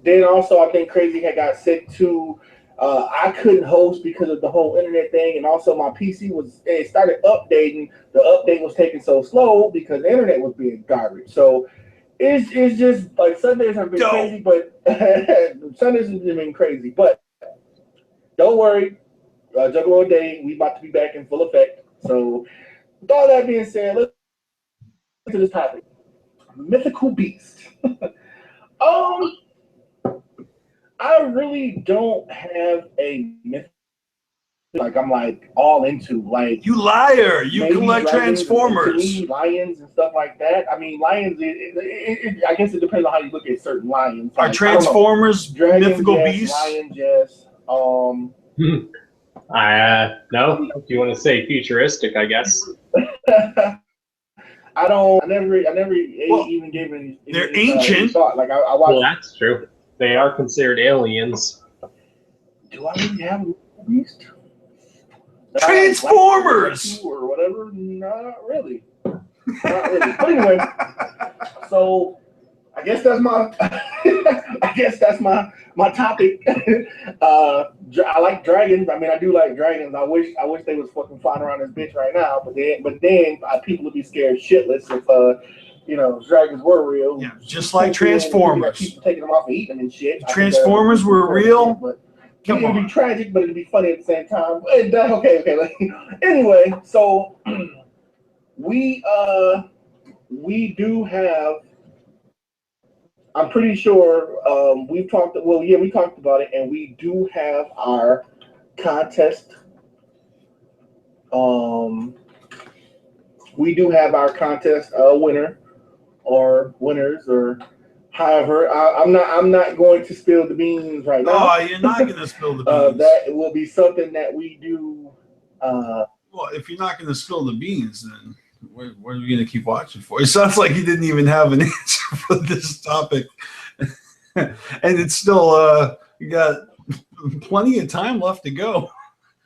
Then also I think Crazy had got sick too. I couldn't host because of the whole internet thing, and also my PC it started updating. The update was taking so slow because the internet was being garbage. So it's just like Sundays have been crazy, but Sundays have been crazy. But don't worry, Juggalo A, we about to be back in full effect. So with all that being said, let's get to this topic: mythical beast. I really don't have a myth I'm all into. You liar! You collect dragons, Transformers, lions and stuff like that. I mean, lions. I guess it depends on how you look at certain lions. Are Transformers dragons, mythical yes, beasts? Lions, yes. No. If you want to say futuristic, I guess. I never even gave any. They're ancient. Thought. I watched. Well, that's true. They are considered aliens. Do I really have a beast? Transformers or whatever? Not really. Not really. But anyway, so I guess that's my topic. I like dragons. I mean, I do like dragons. I wish they was fucking flying around this bitch right now. But then people would be scared shitless if dragons were real. Yeah, just like Transformers. People taking them off and eating them and shit. Transformers were real. But it'd be tragic, but it'd be funny at the same time. Okay. Anyway, so we do have. I'm pretty sure we talked about it, and we do have our contest. We do have our contest winner or winners or however. I'm not going to spill the beans right now. Oh, you're not going to spill the beans. That will be something that we do. Well, if you're not going to spill the beans, then what are we going to keep watching for? It sounds like you didn't even have an answer for this topic. And it's still, you got plenty of time left to go.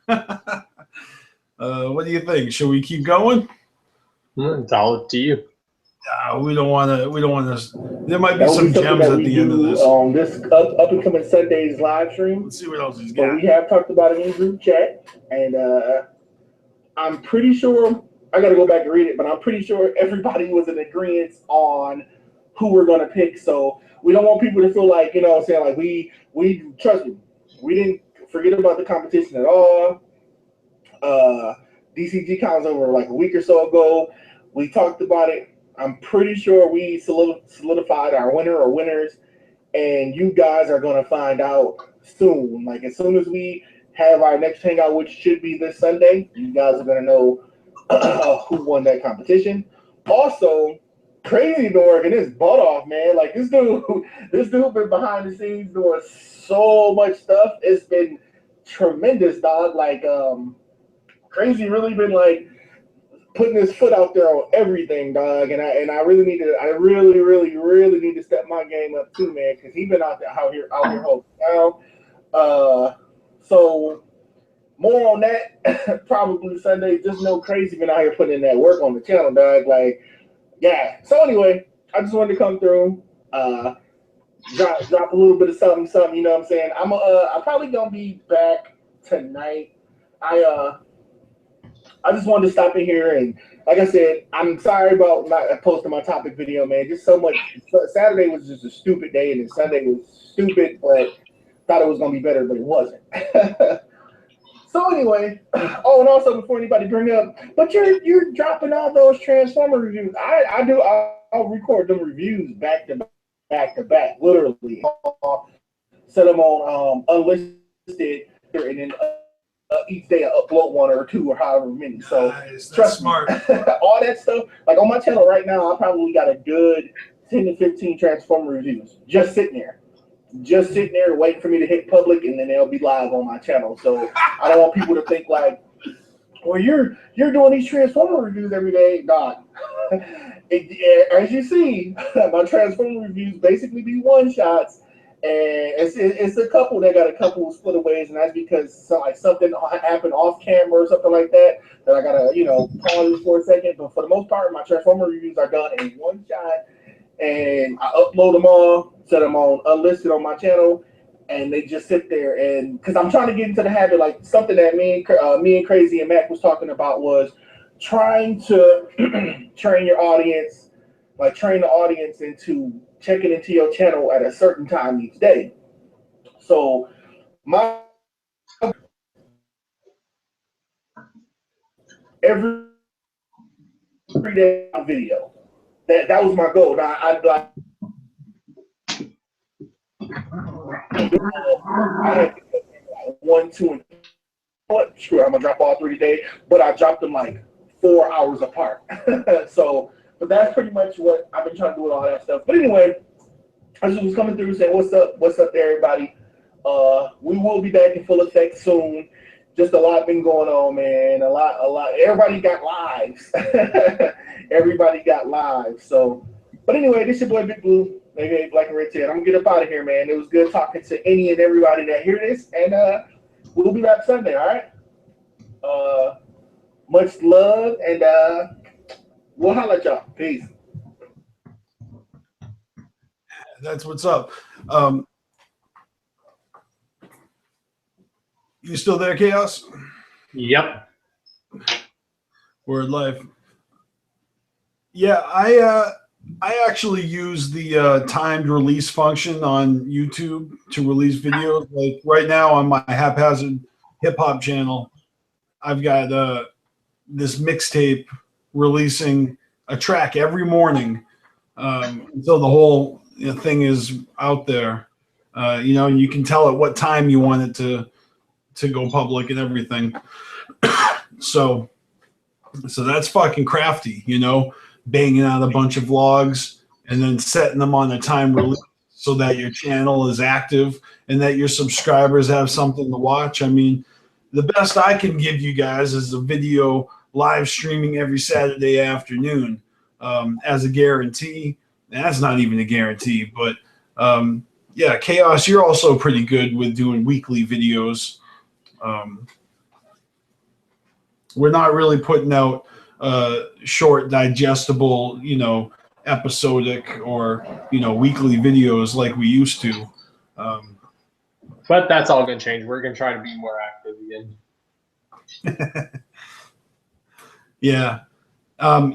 What do you think? Should we keep going? It's all up to you. We don't want to. There might be some gems at the end of this. This up and coming Sunday's live stream. Let's see what else he's got. But we have talked about it in group chat, and I'm pretty sure. I got to go back and read it, but I'm pretty sure everybody was in agreement on who we're going to pick. So we don't want people to feel like, we trust me, we didn't forget about the competition at all. DCG Con was over like a week or so ago. We talked about it. I'm pretty sure we solidified our winner or winners, and you guys are going to find out soon. Like as soon as we have our next hangout, which should be this Sunday, you guys are going to know who won that competition. Also, Crazy been working his butt off, man. Like this dude been behind the scenes doing so much stuff. It's been tremendous, dog. Like Crazy really been like putting his foot out there on everything, dog. And I really need to step my game up too, man, because he's been out here holding down. So more on that probably Sunday. Just know Crazy been out here putting in that work on the channel, dog. Like, yeah. So anyway, I just wanted to come through, drop a little bit of something. You know what I'm saying? I'm probably gonna be back tonight. I I just wanted to stop in here and, like I said, I'm sorry about not posting my topic video, man. Just so much. Saturday was just a stupid day, and then Sunday was stupid, but thought it was gonna be better, but it wasn't. So anyway, oh, and also before anybody bring up, but you're dropping all those Transformer reviews. I'll record them reviews back to back, literally. Set them on unlisted, and then each day I upload one or two or however many. So trust smart. me, all that stuff. Like on my channel right now, I probably got a good 10 to 15 Transformer reviews just sitting there waiting for me to hit public, and then they'll be live on my channel. So I don't want people to think like, well, you're doing these Transformer reviews every day. God, as you see, my Transformer reviews basically be one shots. And it's a couple that got a couple split aways, and that's because something happened off camera or something like that I gotta pause for a second. But for the most part, my Transformer reviews are done in one shot, and I upload them all, set them on unlisted on my channel, and they just sit there. And because I'm trying to get into the habit, like something that me and Crazy and Mac was talking about was trying to train the audience into checking into your channel at a certain time each day. So every day video. That was my goal. Now I had 1, 2, and 3. Sure, I'm gonna drop all 3 today, but I dropped them like 4 hours apart. So, but that's pretty much what I've been trying to do with all that stuff. But anyway, I just was coming through saying, what's up to everybody? We will be back in full effect soon. Just a lot been going on, man. A lot. Everybody got lives. Everybody got lives. So, but anyway, this your boy Big Blue, aka Black and Red Ted. I'm gonna get up out of here, man. It was good talking to any and everybody that hear this, and we'll be back Sunday. All right. Much love, and we'll holla at y'all. Peace. That's what's up. You still there, Chaos? Yep. Word life. Yeah, I actually use the timed release function on YouTube to release videos. Like right now on my Haphazard Hip Hop channel, I've got this mixtape releasing a track every morning until the whole thing is out there. And you can tell at what time you want it to go public and everything. So that's fucking crafty, banging out a bunch of vlogs and then setting them on a time release so that your channel is active and that your subscribers have something to watch. I mean, the best I can give you guys is a video live streaming every Saturday afternoon as a guarantee. And that's not even a guarantee, but yeah, Chaos, you're also pretty good with doing weekly videos. We're not really putting out short, digestible, episodic or, weekly videos like we used to. But that's all going to change. We're going to try to be more active again. Yeah. On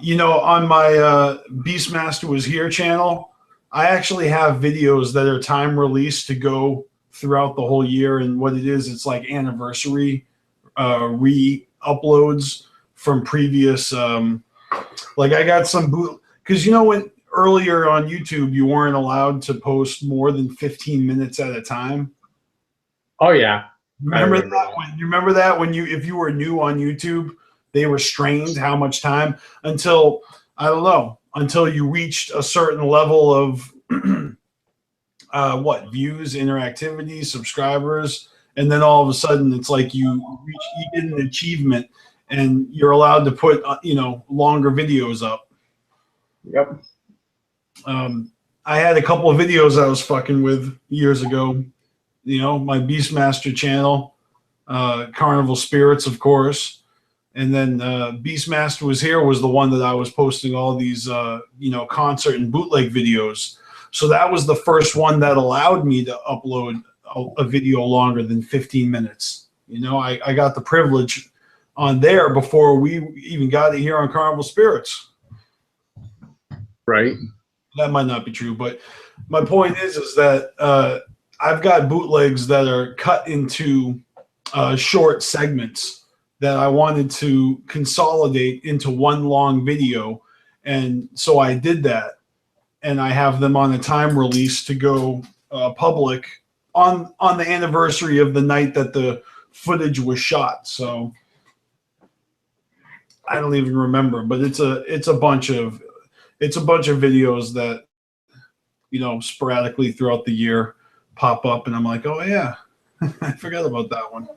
my Beastmaster Was Here channel, I actually have videos that are time released to go throughout the whole year. And what it is, it's like anniversary re-uploads from previous, like I got some because when earlier on YouTube you weren't allowed to post more than 15 minutes at a time. Oh yeah. Remember that when if you were new on YouTube, they restrained how much time until you reached a certain level of views, interactivity, subscribers, and then all of a sudden it's like you get an achievement and you're allowed to put longer videos up. Yep. I had a couple of videos I was fucking with years ago. My Beastmaster channel, CarnivalSpirits, of course, and then BstMstR Was Here was the one that I was posting all these concert and bootleg videos. So that was the first one that allowed me to upload a video longer than 15 minutes. I got the privilege on there before we even got it here on Carnival Spirits. Right. That might not be true, but my point is that I've got bootlegs that are cut into short segments that I wanted to consolidate into one long video. And so I did that, and I have them on a time release to go public on the anniversary of the night that the footage was shot. So I don't even remember, but it's a bunch of videos that, you know, sporadically throughout the year pop up, and I'm like, oh yeah, I forgot about that one.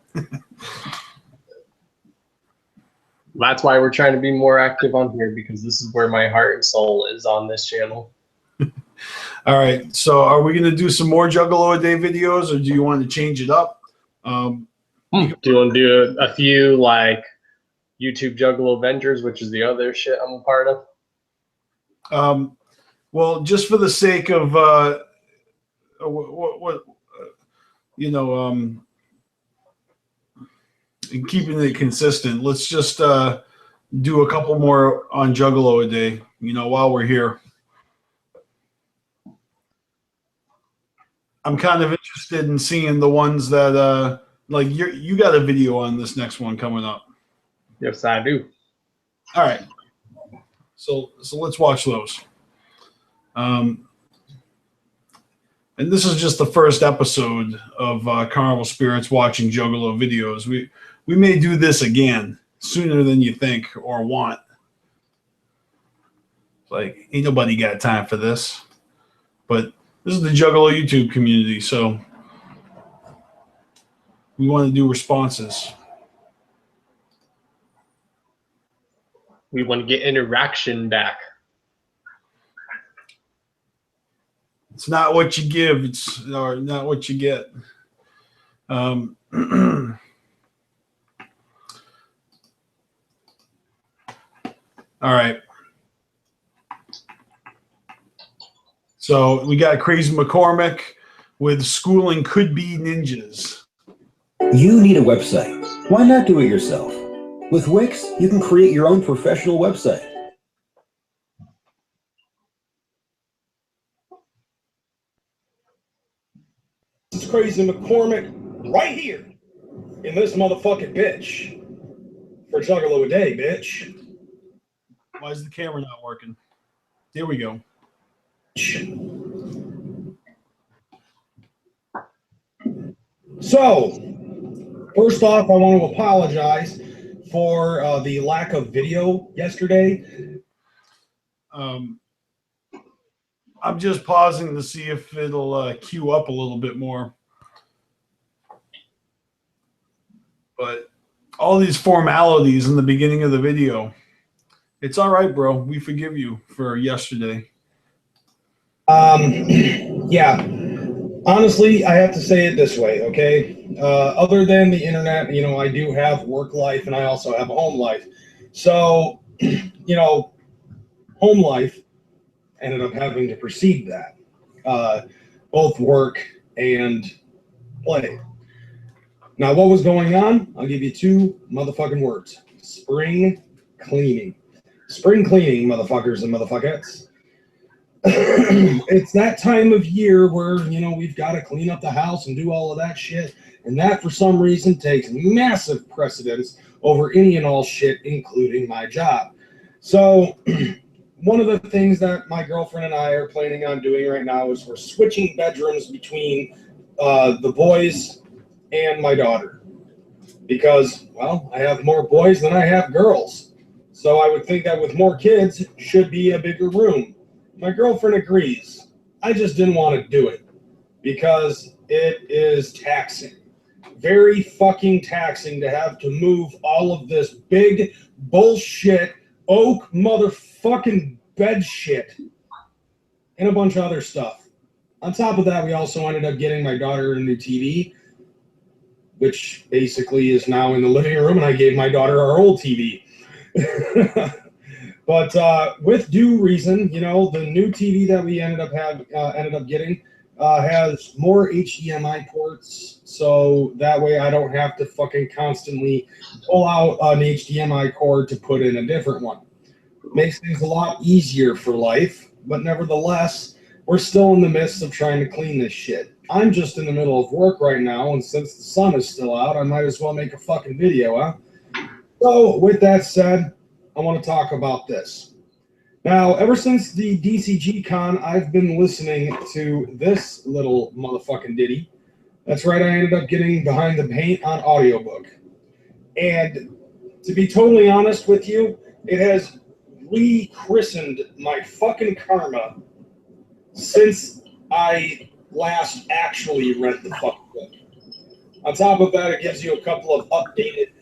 That's why we're trying to be more active on here, because this is where my heart and soul is, on this channel. All right, so are we going to do some more Juggalo A Day videos, or do you want to change it up? Do you want to do a few like YouTube Juggalo Avengers, which is the other shit I'm a part of? Well, just for the sake of you know, keeping it consistent, let's just do a couple more on Juggalo A Day, you know, while we're here. I'm kind of interested in seeing the ones that like you got a video on this next one coming up. Yes, I do. All right, so let's watch those. And this is just the first episode of Carnival Spirits watching Juggalo videos. We may do this again sooner than you think or want. Like, ain't nobody got time for this. But this is the Juggalo YouTube community, so we want to do responses. We want to get interaction back. It's not what you give, it's or not what you get. All right. So we got Crazy McCormick with Schooling Could Be Ninjas. You need a website. Why not do it yourself? With Wix, you can create your own professional website. This is Crazy McCormick right here in this motherfucking bitch for Juggalo A Day, bitch. Why is the camera not working? There we go. So, first off, I want to apologize for the lack of video yesterday. I'm just pausing to see if it'll queue up a little bit more. But all these formalities in the beginning of the video, it's all right, bro. We forgive you for yesterday. Yeah. Honestly, I have to say it this way, okay? Other than the internet, you know, I do have work life and I also have a home life. So, you know, home life ended up having to precede that. Both work and play. Now, what was going on? I'll give you two motherfucking words. Spring cleaning. Spring cleaning, motherfuckers and motherfuckettes. It's that time of year where, you know, we've got to clean up the house and do all of that shit. And that, for some reason, takes massive precedence over any and all shit, including my job. So one of the things that my girlfriend and I are planning on doing right now is we're switching bedrooms between the boys and my daughter. Because, well, I have more boys than I have girls. So I would think that with more kids, should be a bigger room. My girlfriend agrees. I just didn't want to do it because it is taxing. Very fucking taxing to have to move all of this big bullshit oak motherfucking bed shit and a bunch of other stuff. On top of that, we also ended up getting my daughter a new TV, which basically is now in the living room, and I gave my daughter our old TV. But with due reason, you know, the new TV that we ended up getting has more HDMI ports, so that way I don't have to fucking constantly pull out an HDMI cord to put in a different one. Makes things a lot easier for life, but nevertheless, we're still in the midst of trying to clean this shit. I'm just in the middle of work right now, and since the sun is still out, I might as well make a fucking video, huh? So, with that said, I want to talk about this. Now, ever since the DCG Con, I've been listening to this little motherfucking ditty. That's right, I ended up getting Behind the Paint on audiobook. And to be totally honest with you, it has rechristened my fucking karma since I last actually read the fucking book. On top of that, it gives you a couple of updated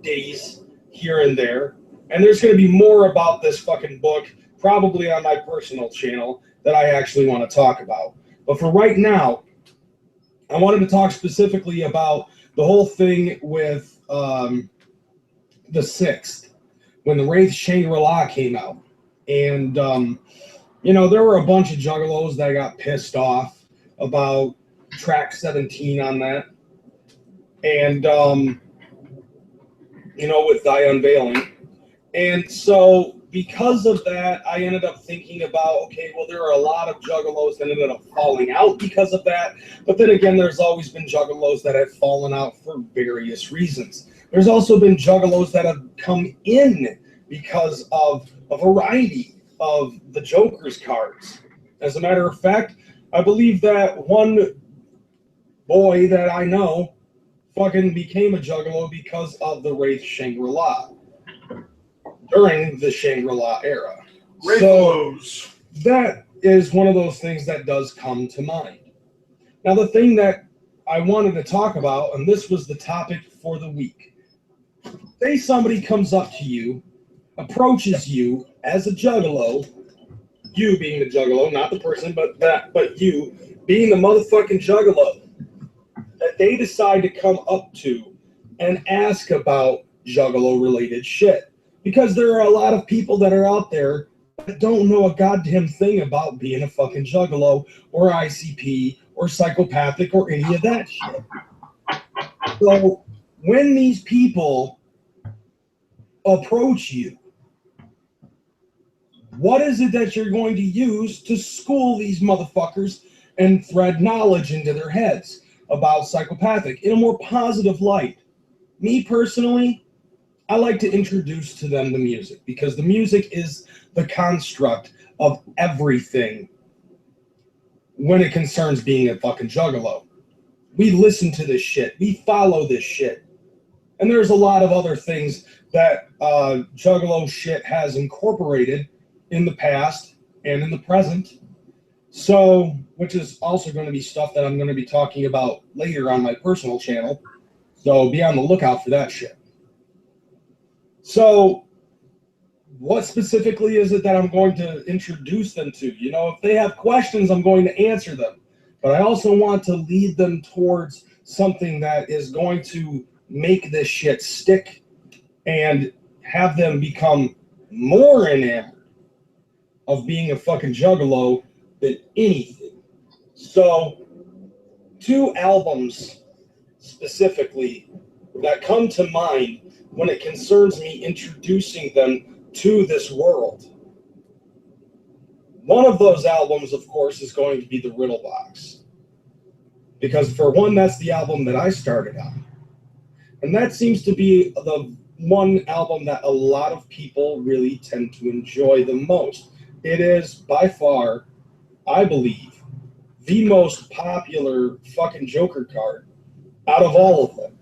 ditties here and there. And there's going to be more about this fucking book, probably on my personal channel, that I actually want to talk about. But for right now, I wanted to talk specifically about the whole thing with the 6th, when the Wraith Shangri-La came out. And, there were a bunch of juggalos that got pissed off about track 17 on that. And, with Thy Unveiling. And so because of that, I ended up thinking about, okay, well, there are a lot of juggalos that ended up falling out because of that. But then again, there's always been juggalos that have fallen out for various reasons. There's also been juggalos that have come in because of a variety of the Joker's cards. As a matter of fact, I believe that one boy that I know fucking became a juggalo because of the Wraith Shangri-La during the Shangri-La era. So that is one of those things that does come to mind. Now, the thing that I wanted to talk about, and this was the topic for the week. Say somebody comes up to you, approaches you as a juggalo, you being the juggalo, not the person, but you being the motherfucking juggalo, that they decide to come up to and ask about juggalo-related shit. Because there are a lot of people that are out there that don't know a goddamn thing about being a fucking juggalo or ICP or psychopathic or any of that shit. So when these people approach you, what is it that you're going to use to school these motherfuckers and thread knowledge into their heads about psychopathic in a more positive light? Me personally, I like to introduce to them the music, because the music is the construct of everything when it concerns being a fucking juggalo. We listen to this shit. We follow this shit. And there's a lot of other things that juggalo shit has incorporated in the past and in the present. So, which is also going to be stuff that I'm going to be talking about later on my personal channel. So be on the lookout for that shit. So, what specifically is it that I'm going to introduce them to? If they have questions, I'm going to answer them. But I also want to lead them towards something that is going to make this shit stick and have them become more enamored of being a fucking juggalo than anything. So, 2 albums specifically that come to mind when it concerns me introducing them to this world. One of those albums, of course, is going to be the Riddle Box. Because for one, that's the album that I started on. And that seems to be the one album that a lot of people really tend to enjoy the most. It is, by far, I believe, the most popular fucking Joker card out of all of them.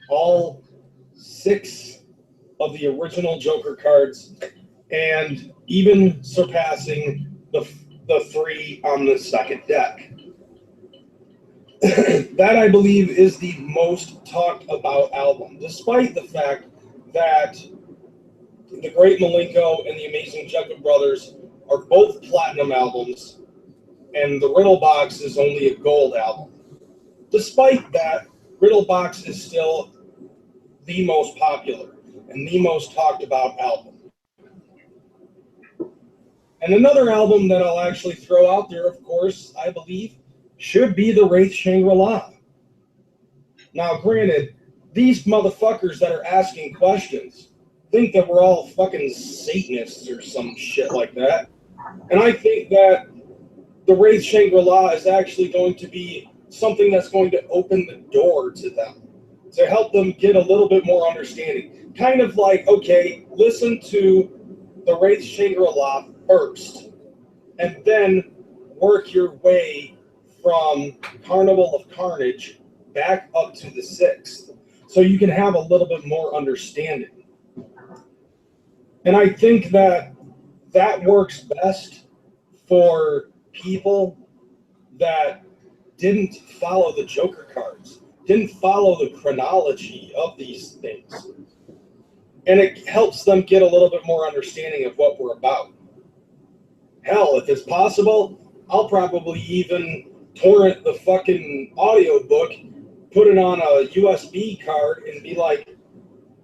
All 6 of the original Joker cards, and even surpassing the 3 on the second deck. That, I believe, is the most talked about album, despite the fact that The Great Malenko and The Amazing Jekyll Brothers are both platinum albums, and the Riddle Box is only a gold album. Despite that, Riddle Box is still the most popular and the most talked about album. And another album that I'll actually throw out there, of course, I believe, should be the Wraith Shangri-La. Now, granted, these motherfuckers that are asking questions think that we're all fucking Satanists or some shit like that. And I think that the Wraith Shangri-La is actually going to be something that's going to open the door to them, to help them get a little bit more understanding. Kind of like, okay, listen to the Wraith Shangri-La first, and then work your way from Carnival of Carnage back up to the 6th, so you can have a little bit more understanding. And I think that that works best for people that didn't follow the Joker cards, didn't follow the chronology of these things. And it helps them get a little bit more understanding of what we're about. Hell, if it's possible, I'll probably even torrent the fucking audiobook, put it on a USB card, and be like,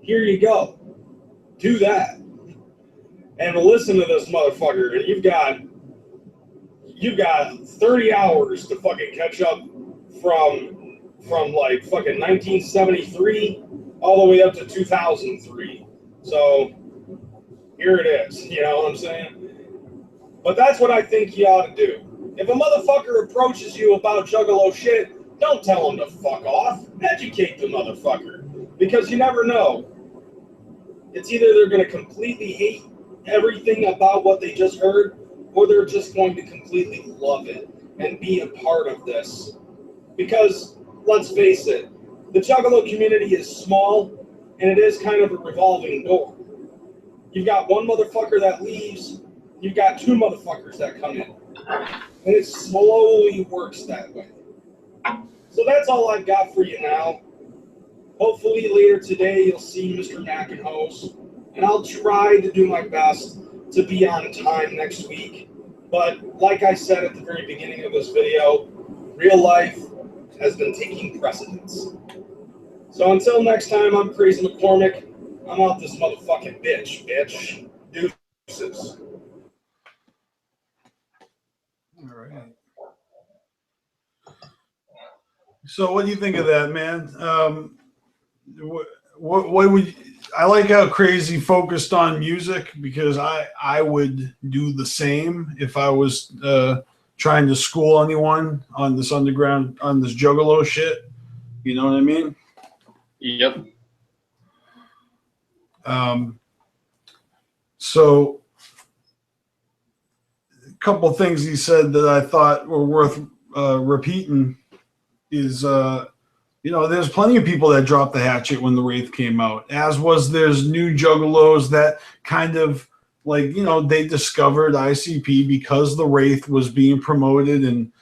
here you go. Do that. And listen to this motherfucker, and you've got 30 hours to fucking catch up from like fucking 1973 all the way up to 2003. So here it is, you know what I'm saying? But that's what I think you ought to do. If a motherfucker approaches you about Juggalo shit, don't tell him to fuck off. Educate the motherfucker. Because you never know. It's either they're going to completely hate everything about what they just heard, or they're just going to completely love it and be a part of this. Because, let's face it, the Juggalo community is small, and it is kind of a revolving door. You've got one motherfucker that leaves, you've got two motherfuckers that come in. And it slowly works that way. So that's all I've got for you now. Hopefully later today you'll see Mr. Mackinhose, and I'll try to do my best to be on time next week. But like I said at the very beginning of this video, real life has been taking precedence. So until next time, I'm Crazy McCormick. I'm out this motherfucking bitch. Deuces. All right. So what do you think of that, man? What would you, I like how Crazy focused on music, because I would do the same if I was trying to school anyone on this underground, on this Juggalo shit. You know what I mean? Yep. So a couple things he said that I thought were worth repeating is, you know, there's plenty of people that dropped the hatchet when the Wraith came out, as was there's new Juggalos that kind of, like, you know, they discovered ICP because the Wraith was being promoted, and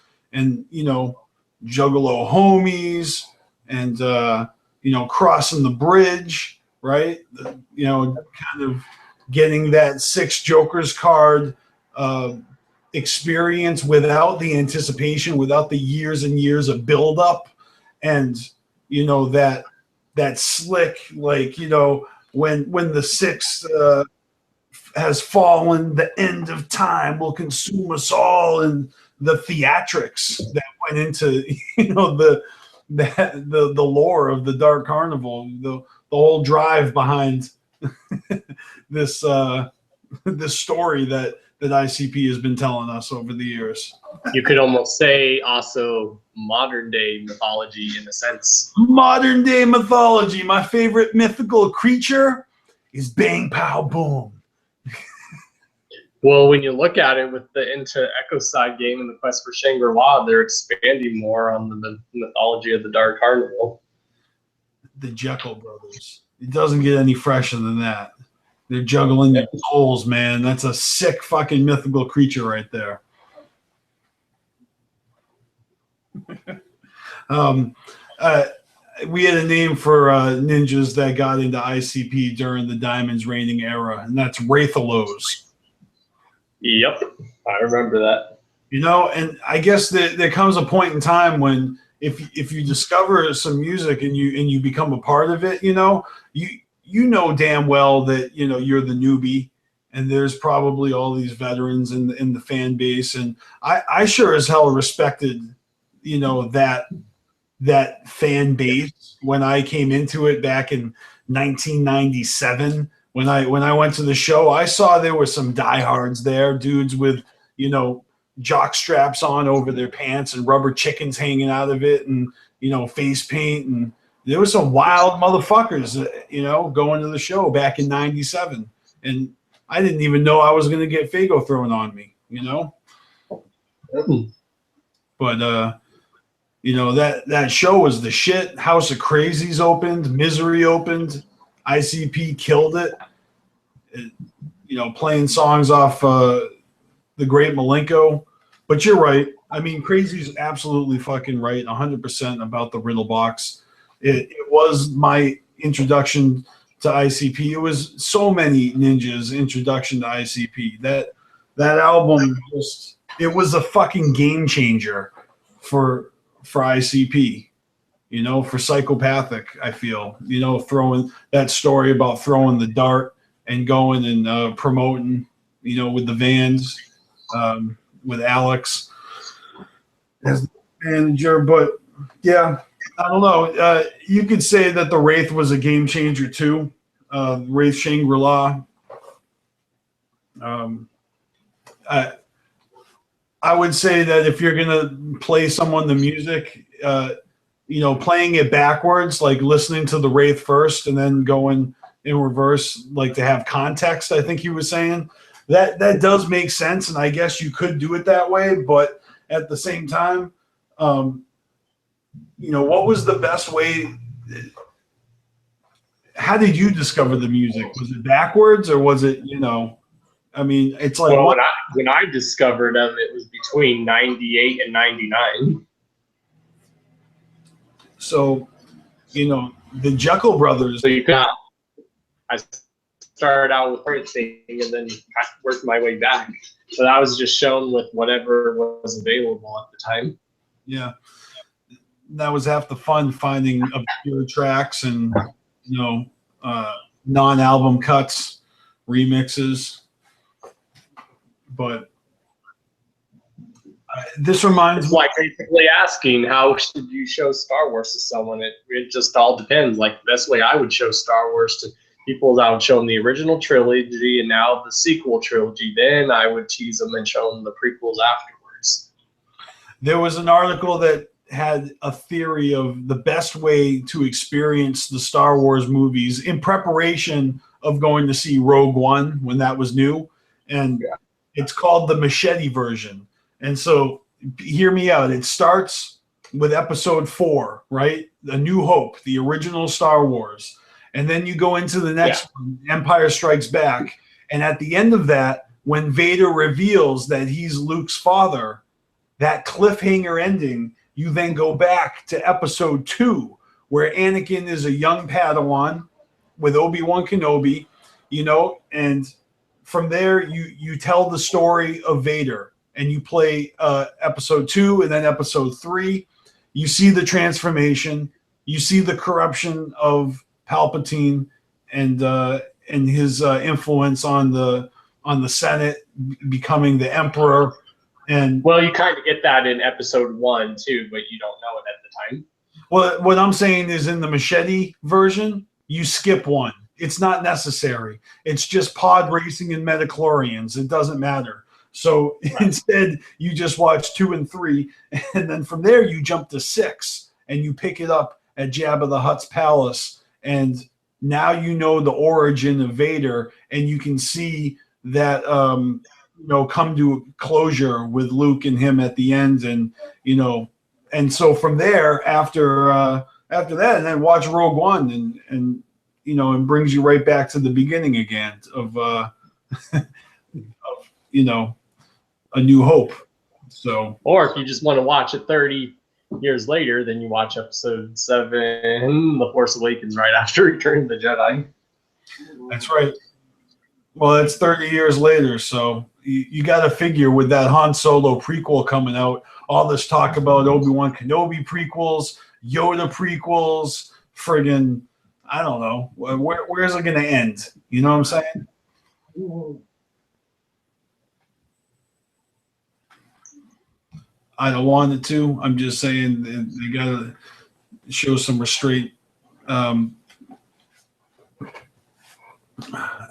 you know, Juggalo homies, and you know, crossing the bridge, right? You know, kind of getting that 6 Jokers card experience without the anticipation, without the years and years of buildup, and you know, that slick, like, you know, when the 6th has fallen, the end of time will consume us all, and the theatrics that went into, you know, the lore of the Dark Carnival, the whole drive behind this this story that ICP has been telling us over the years. You could almost say also modern day mythology in a sense. Modern day mythology. My favorite mythical creature is Bang Pow Boom. Well, when you look at it with the Into Echo Side game and the Quest for Shangri-La, they're expanding more on the mythology of the Dark Carnival. The Jekyll brothers. It doesn't get any fresher than that. They're juggling your souls, man. That's a sick fucking mythical creature right there. We had a name for ninjas that got into ICP during the Diamonds reigning era, and that's Wraithalos. Yep, I remember that. You know, and I guess there comes a point in time when if you discover some music and you become a part of it, you know, you know damn well that, you know, you're the newbie, and there's probably all these veterans in the fan base, and I sure as hell respected, you know, that fan base when I came into it back in 1997. When I went to the show, I saw there were some diehards there, dudes with, you know, jock straps on over their pants and rubber chickens hanging out of it, and, you know, face paint, and there were some wild motherfuckers, you know, going to the show back in 97. And I didn't even know I was going to get Fago thrown on me, you know? But, you know, that show was the shit. House of Crazies opened. Misery opened. ICP killed it. You know, playing songs off the Great Malenko. But you're right. I mean, Crazy's absolutely fucking right, 100% about the Riddle Box. It was my introduction to ICP. It was so many ninjas' introduction to ICP. That album it was a fucking game changer for ICP. You know, for Psychopathic, I feel. You know, throwing that story about throwing the dart and going and promoting, you know, with the Vans, with Alex as the manager. But yeah, I don't know. You could say that the Wraith was a game changer too. Wraith Shangri-La. I would say that if you're gonna play someone the music, you know, playing it backwards, like listening to the Wraith first and then going in reverse, like to have context, I think he was saying, that does make sense, and I guess you could do it that way. But at the same time, you know, what was the best way? How did you discover the music? Was it backwards, or was it, you know, I mean, it's like, well, when I discovered them, it was between 98 and 99. So, you know, the Juggalo brothers. So I started out with everything and then I worked my way back. So I was just shown with whatever was available at the time. Yeah. That was half the fun, finding obscure tracks and, you know, non-album cuts, remixes. But this reminds me. It's like basically asking, how should you show Star Wars to someone? It just all depends. Like, the best way I would show Star Wars to people is I would show them the original trilogy and now the sequel trilogy. Then I would tease them and show them the prequels afterwards. There was an article that had a theory of the best way to experience the Star Wars movies in preparation of going to see Rogue One when that was new. And it's called the machete version. And so hear me out. It starts with episode 4, right? A New Hope, the original Star Wars. And then you go into the next one, Empire Strikes Back. And at the end of that, when Vader reveals that he's Luke's father, that cliffhanger ending, you then go back to episode 2, where Anakin is a young Padawan with Obi-Wan Kenobi, you know, and from there you tell the story of Vader, and you play episode 2 and then episode 3. You see the transformation, you see the corruption of Palpatine and his influence on the Senate, becoming the Emperor. And well, you kind of get that in episode 1 too, but you don't know it at the time. Well, what I'm saying is, in the machete version, you skip 1. It's not necessary. It's just pod racing and metachlorians. It doesn't matter. So instead, you just watch 2 and 3, and then from there you jump to 6, and you pick it up at Jabba the Hutt's palace, and now you know the origin of Vader, and you can see that you know, come to closure with Luke and him at the end, and you know, and so from there, after that, and then watch Rogue One, and you know, and brings you right back to the beginning again of you know, A New Hope. So, or if you just want to watch it 30 years later, then you watch episode 7, The Force Awakens, right after Return of the Jedi. That's right. Well, it's 30 years later, so you got to figure with that Han Solo prequel coming out, all this talk about Obi-Wan Kenobi prequels, Yoda prequels, friggin', I don't know, where's it going to end? You know what I'm saying? I don't want it to. I'm just saying they gotta show some restraint. I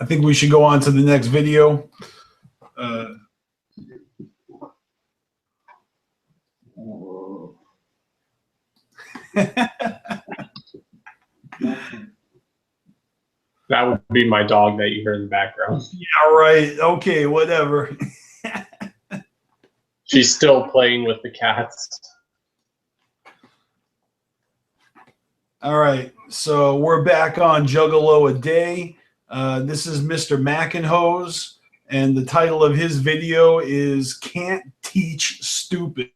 think we should go on to the next video. That would be my dog that you hear in the background. Yeah, right. Okay, whatever. She's still playing with the cats. All right, so we're back on Juggalo A Day. This is Mr. Mackinhose, and the title of his video is Can't Teach Stupid.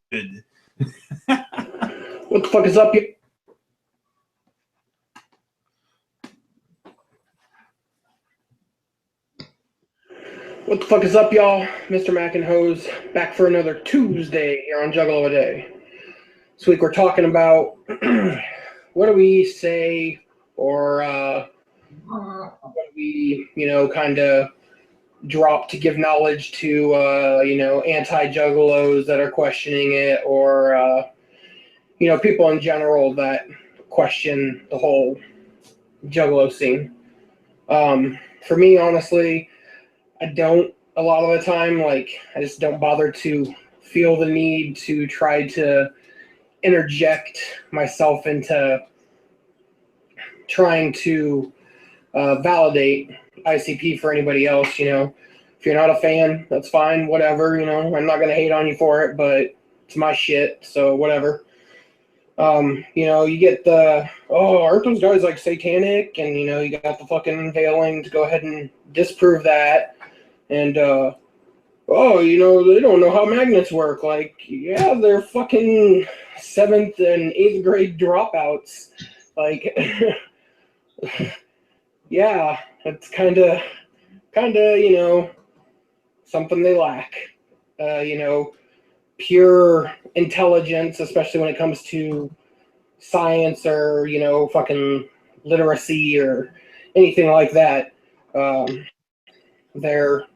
What the fuck is up? What the fuck is up, y'all? Mr. Mackinhose back for another Tuesday here on Juggalo A Day. This week we're talking about what do we say, or what do we, kind of drop to give knowledge to, anti-juggalos that are questioning it, or, people in general that question the whole juggalo scene. For me, honestly, I don't, a lot of the time, I just don't bother to feel the need to try to interject myself into trying to validate ICP for anybody else. If you're not a fan, that's fine, whatever. I'm not going to hate on you for it, but it's my shit, so whatever. You get the, aren't those guys satanic? And, you got the fucking unveiling to go ahead and disprove that. And, they don't know how magnets work. Yeah, they're fucking 7th and 8th grade dropouts. Yeah, it's kind of, something they lack. Pure intelligence, especially when it comes to science or, fucking literacy or anything like that. They're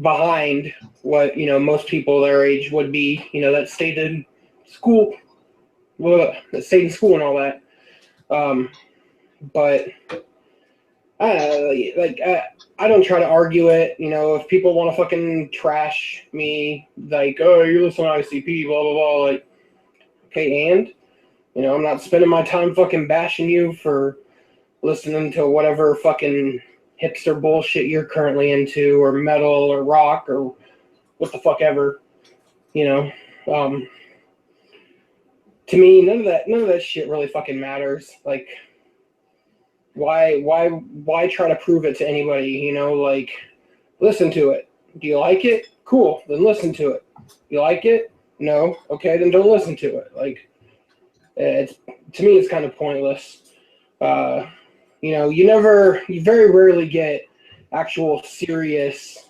behind what, most people their age would be, that stayed in school, and all that. But I don't try to argue it. If people want to fucking trash me, you listen to ICP, blah, blah, blah, okay, and, I'm not spending my time fucking bashing you for listening to whatever fucking hipster bullshit you're currently into, or metal, or rock, or what the fuck ever, to me, none of that shit really fucking matters. Why try to prove it to anybody? Listen to it. Do you like it? Cool, then listen to it. You like it? No? Okay, then don't listen to it. To me, it's kind of pointless. You very rarely get actual serious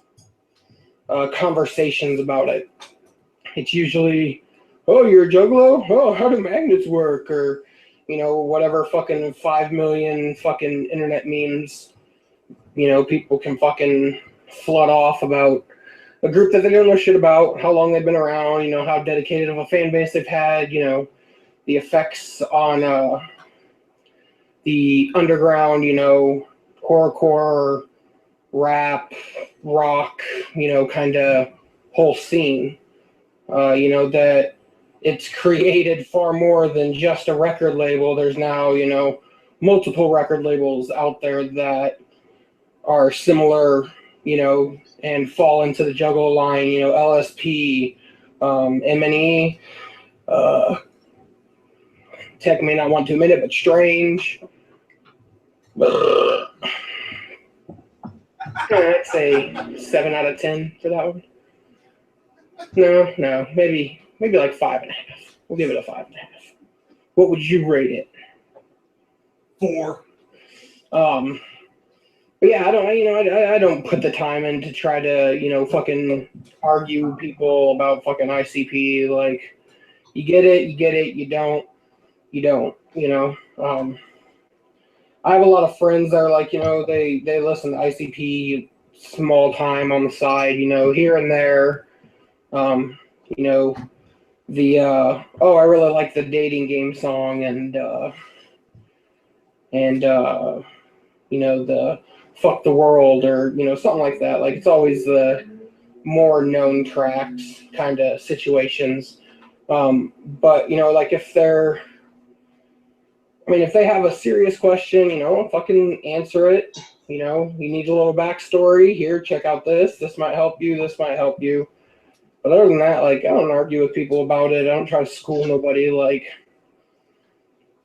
conversations about it. It's usually, you're a juggalo? How do magnets work? Or, whatever fucking 5 million fucking internet memes, people can fucking flood off about a group that they don't know shit about, how long they've been around, how dedicated of a fan base they've had, the effects on the underground, horrorcore, rap, rock, kind of whole scene. That it's created far more than just a record label. There's now, multiple record labels out there that are similar, and fall into the Juggalo line, LSP, M&E, Tech may not want to admit it, but Strange. I'd say 7 out of 10 for that one. No, maybe 5.5. We'll give it a 5.5. What would you rate it? 4. But yeah, I don't put the time in to try to, fucking argue people about fucking ICP. You get it, you don't, I have a lot of friends that are they listen to ICP small time on the side, here and there. the oh, I really like the dating game song, and you know, the fuck the world, or you know, something like that. Like it's always the more known tracks kind of situations. But you know, like if they're, I mean, if they have a serious question, you know, fucking answer it. You know, you need a little backstory here. Check out this. This might help you. This might help you. But other than that, like, I don't argue with people about it. I don't try to school nobody. Like,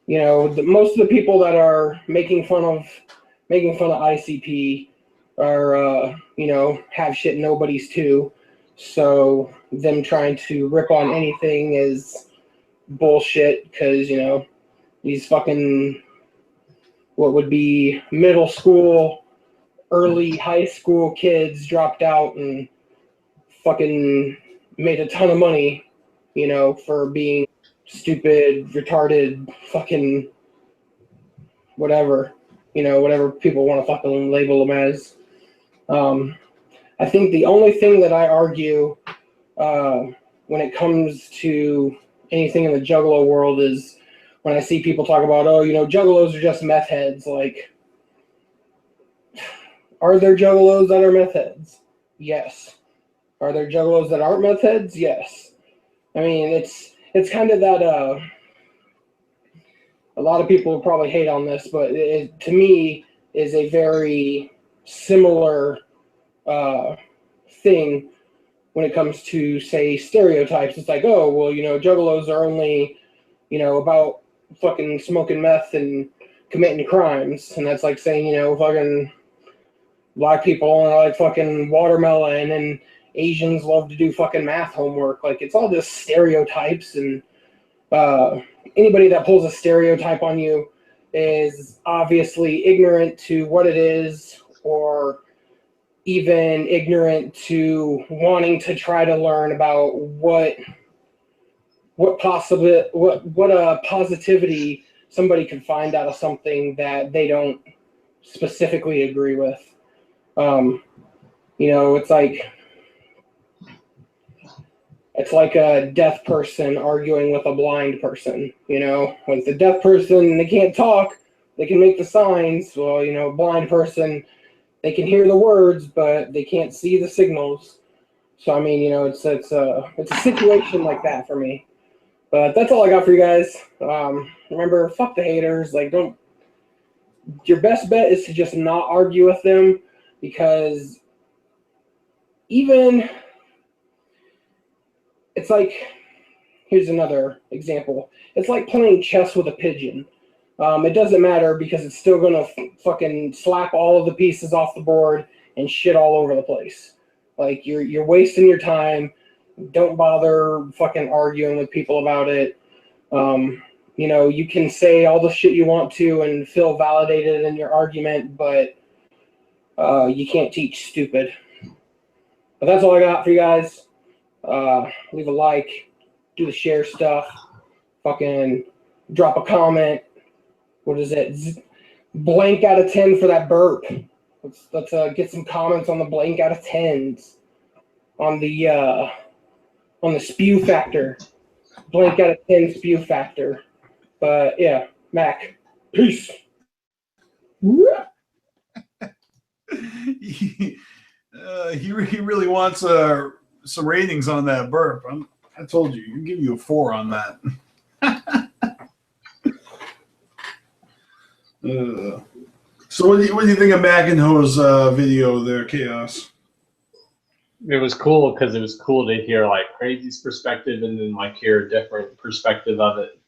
you know, most of the people that are making fun of ICP are, you know, have shit nobodies too. So them trying to rip on anything is bullshit because, you know, these fucking what would be middle school, early high school kids dropped out and fucking made a ton of money, you know, for being stupid, retarded, fucking whatever, you know, whatever people want to fucking label them as. I think the only thing that I argue when it comes to anything in the Juggalo world is when I see people talk about, oh, you know, Juggalos are just meth heads. Like, are there Juggalos that are meth heads? Yes. Are there Juggalos that aren't meth heads? Yes. I mean, it's kind of that. A lot of people will probably hate on this, but it, to me, is a very similar thing when it comes to, say, stereotypes. It's like, oh, well, you know, Juggalos are only, you know, about fucking smoking meth and committing crimes, and that's like saying, you know, fucking black people only like fucking watermelon and Asians love to do fucking math homework. Like, it's all just stereotypes, and anybody that pulls a stereotype on you is obviously ignorant to what it is, or even ignorant to wanting to try to learn about what a positivity somebody could find out of something that they don't specifically agree with. You know, it's like a deaf person arguing with a blind person. You know, with the deaf person, they can't talk, they can make the signs. Well, you know, a blind person, they can hear the words, but they can't see the signals. So I mean, you know, it's a situation like that for me. But that's all I got for you guys. Remember, fuck the haters. Like, don't. Your best bet is to just not argue with them, because even it's like, here's another example. It's like playing chess with a pigeon. It doesn't matter, because it's still gonna fucking slap all of the pieces off the board and shit all over the place. Like, you're wasting your time. Don't bother fucking arguing with people about it. You know, you can say all the shit you want to and feel validated in your argument, but you can't teach stupid. But that's all I got for you guys. Leave a like, do the share stuff, fucking drop a comment. What is it? Blank out of 10 for that burp. Let's get some comments on the blank out of 10s. On the spew factor. Blank out of 10 spew factor. But yeah, Mac. Peace. He really wants some ratings on that burp. I told you, give you a 4 on that. So what do you think of Mac and Ho's video there, Chaos? It was cool because it was cool to hear like Crazy's perspective and then like hear a different perspective of it.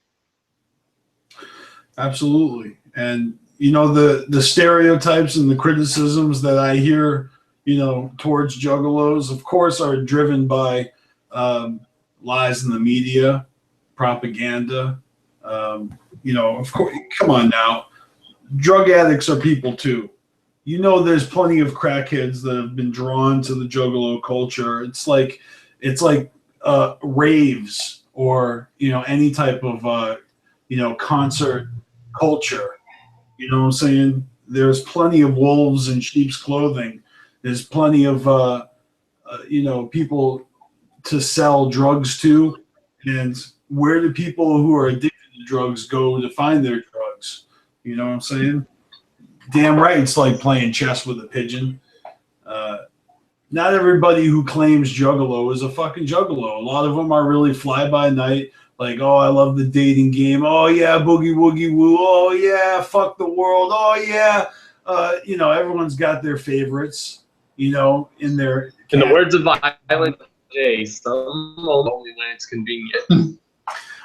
Absolutely. And you know, the stereotypes and the criticisms that I hear, you know, towards Juggalos, of course, are driven by lies in the media, propaganda. You know, of course, come on now. Drug addicts are people too. You know, there's plenty of crackheads that have been drawn to the Juggalo culture. It's like raves, or you know, any type of you know, concert culture. You know what I'm saying? There's plenty of wolves in sheep's clothing. There's plenty of you know, people to sell drugs to, And where do people who are addicted to drugs go to find their drugs? You know what I'm saying? Damn right, it's like playing chess with a pigeon. Not everybody who claims Juggalo is a fucking Juggalo. A lot of them are really fly by night. Like, oh, I love the dating game. Oh, yeah, boogie woogie woo. Oh, yeah, fuck the world. Oh, yeah. You know, everyone's got their favorites, you know, in their... In the words of Violent J, some only when it's convenient.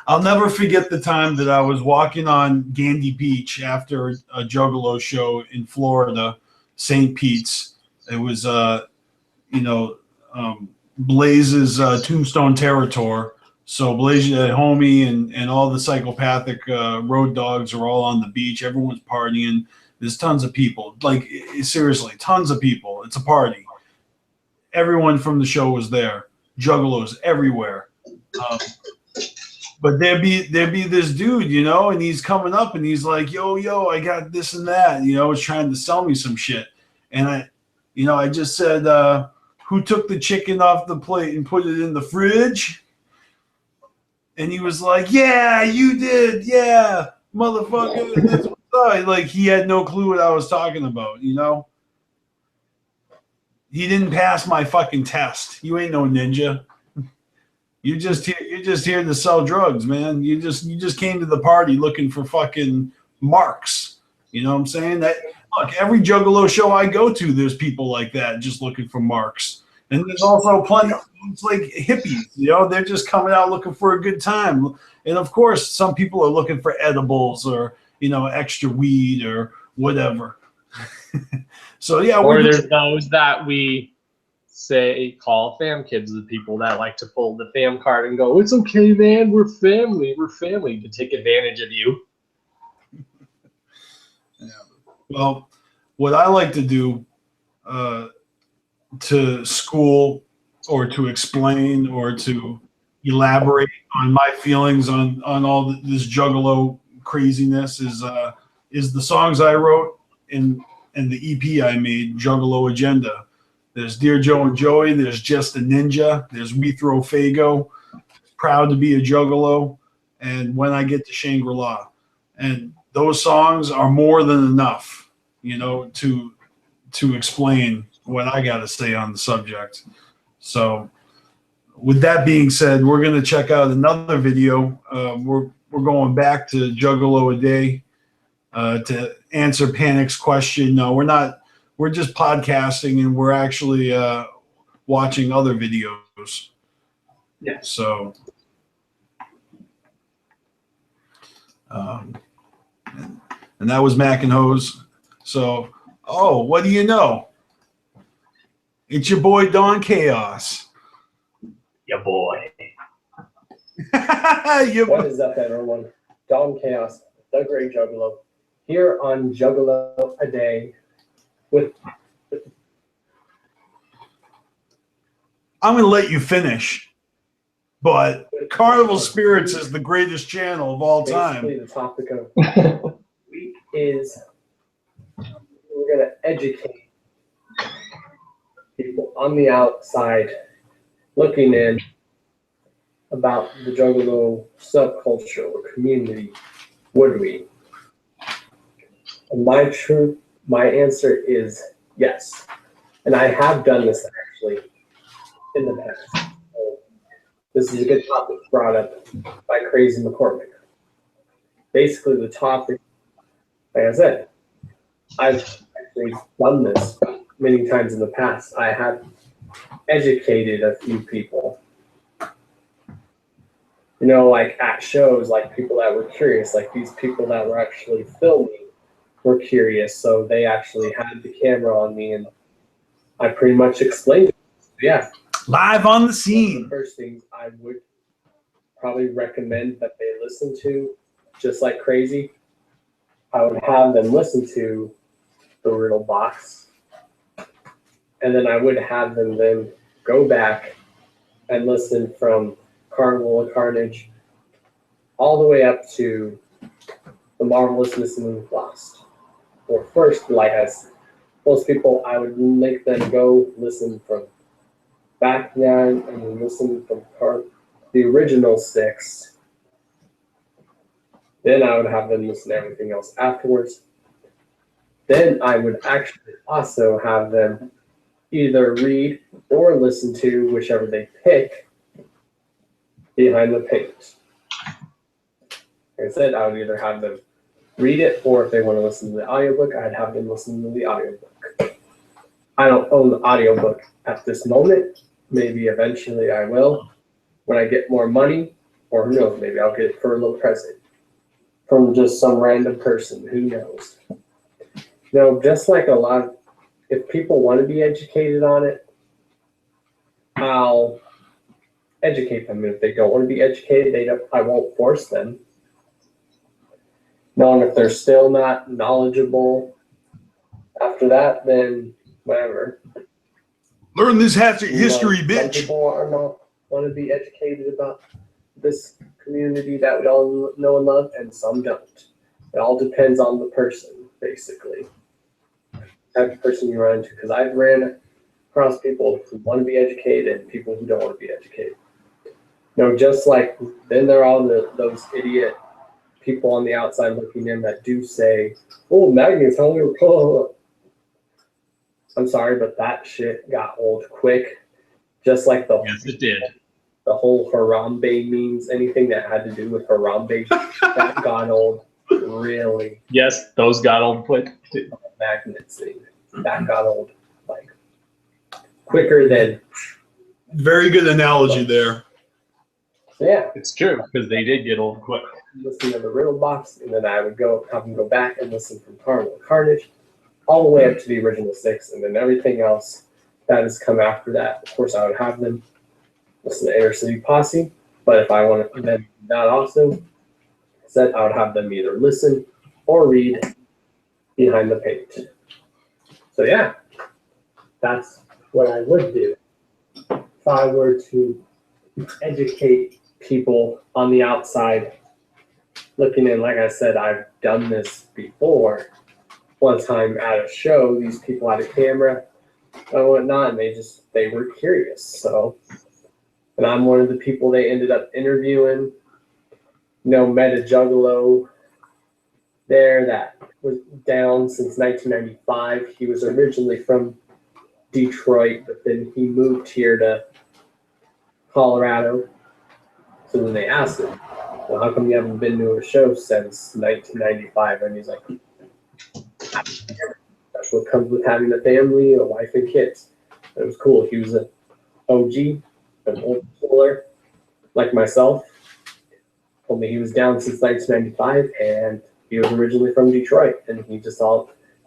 I'll never forget the time that I was walking on Gandy Beach after a Juggalo show in Florida, St. Pete's. It was, you know, Blaze's Tombstone Territory. So Blaze, homie, and all the psychopathic road dogs are all on the beach. Everyone's partying. There's tons of people. Like, seriously, tons of people. It's a party. Everyone from the show was there. Juggalos everywhere. But there'd be this dude, you know, and he's coming up and he's like, yo, I got this and that, you know, he's trying to sell me some shit. And I just said, who took the chicken off the plate and put it in the fridge? And he was like, yeah, you did. Yeah, motherfucker. That's what's up. Like, he had no clue what I was talking about, you know? He didn't pass my fucking test. You ain't no ninja. You're just here to sell drugs, man. You just came to the party looking for fucking marks. You know what I'm saying? That, look, every Juggalo show I go to, there's people like that just looking for marks. And there's also plenty of, it's like hippies, you know, they're just coming out looking for a good time. And of course, some people are looking for edibles or, you know, extra weed or whatever. So yeah. Or there's those that we say call fam kids, the people that like to pull the fam card and go, it's okay, man, we're family, to take advantage of you. Yeah. Well, what I like to do to school or to explain or to elaborate on my feelings on all this Juggalo craziness is the songs I wrote in the EP I made, Juggalo Agenda. There's Dear Joe and Joey, there's Just a Ninja, there's We Throw Fago, Proud to be a Juggalo, and When I Get to Shangri-La. And those songs are more than enough, you know, to explain what I got to say on the subject. So with that being said, we're going to check out another video. We're going back to Juggalo A Day to answer Panic's question. No, we're not. We're just podcasting, and we're actually watching other videos. Yeah. So, and that was Mac and Hose. So, oh, what do you know? It's your boy Don Chaos. Yeah, boy. What is up, everyone? Don Chaos, the Great Juggalo, here on Juggalo A Day. I'm going to let you finish, but CarnivalSpirits is the greatest channel of all time. Basically, the topic of the week is we're going to educate people on the outside looking in about the Juggalo subculture or community. Would we? And my answer is yes. And I have done this actually in the past. So this is a good topic brought up by Crazy McCormick. Basically, the topic, like I said, I've actually done this many times in the past. I have educated a few people. You know, like at shows, like people that were curious, like these people that were actually filming were curious, so they actually had the camera on me, and I pretty much explained it. Yeah, live on the the scene. first things I would probably recommend that they listen to, just like Crazy, I would have them listen to the Riddle Box, and then I would have them then go back and listen from Carnival of Carnage all the way up to The Marvelous Mrs. Lost. Or first, like as most people, I would make them go listen from back then and listen from the original 6, then I would have them listen to everything else afterwards. Then I would actually also have them either read or listen to, whichever they pick, Behind the Paint. Like I said, I would either have them read it, or if they want to listen to the audiobook, I'd have them listen to the audiobook. I don't own the audiobook at this moment. Maybe eventually I will when I get more money, or who knows, maybe I'll get it for a little present from just some random person, who knows. You know, just like a lot of, if people want to be educated on it, I'll educate them. If they don't want to be educated, I won't force them. Knowing if they're still not knowledgeable after that, then whatever. Learn this history, Some bitch. people are not want to be educated about this community that we all know and love, and some don't. It all depends on the person, basically. Type of person you run into, because I've ran across people who want to be educated and people who don't want to be educated. You know, just like then there are those idiot people on the outside looking in that do say, "Oh, Magnus, how many?" I'm sorry, but that shit got old quick. Just like Yes, it did. The whole Harambe memes, anything that had to do with Harambe, that got old really. Yes, those got old quick. Magnets thing, that got old like quicker than. Very good analogy there. Yeah, It's true, because they did get old quick. listen to the riddle box, and then I would have them go back and listen from Carnival Carnage all the way up to the original 6, and then everything else that has come after that. Of course, I would have them listen to Inner City Posse, but if I wanted them to do that also, said I would have them either listen or read Behind the Paint. So yeah, that's what I would do if I were to educate people on the outside looking in. Like I said, I've done this before. One time at a show, these people had a camera and whatnot, and they were curious. So, and I'm one of the people they ended up interviewing. You know, met a Juggalo there that was down since 1995. He was originally from Detroit, but then he moved here to Colorado. So then they asked him, "Well, how come you haven't been to a show since 1995?" And he's like, "That's what comes with having a family, a wife, and kids." It was cool. He was an OG, an old schooler like myself. Only he was down since 1995, and he was originally from Detroit, and he just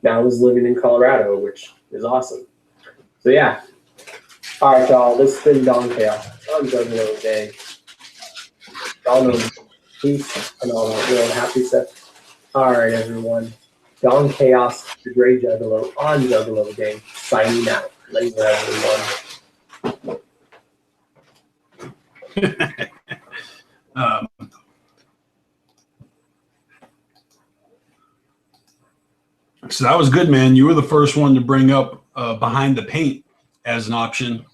now is living in Colorado, which is awesome. So yeah. All right, y'all. This has been Don Chaos. I'm Juggalo A. Y'all know peace and all that real happy stuff. All right, everyone. Don Chaos, the Great Juggalo on Juggalo Game, signing out. Later, everyone. So that was good, man. You were the first one to bring up Behind the Paint as an option.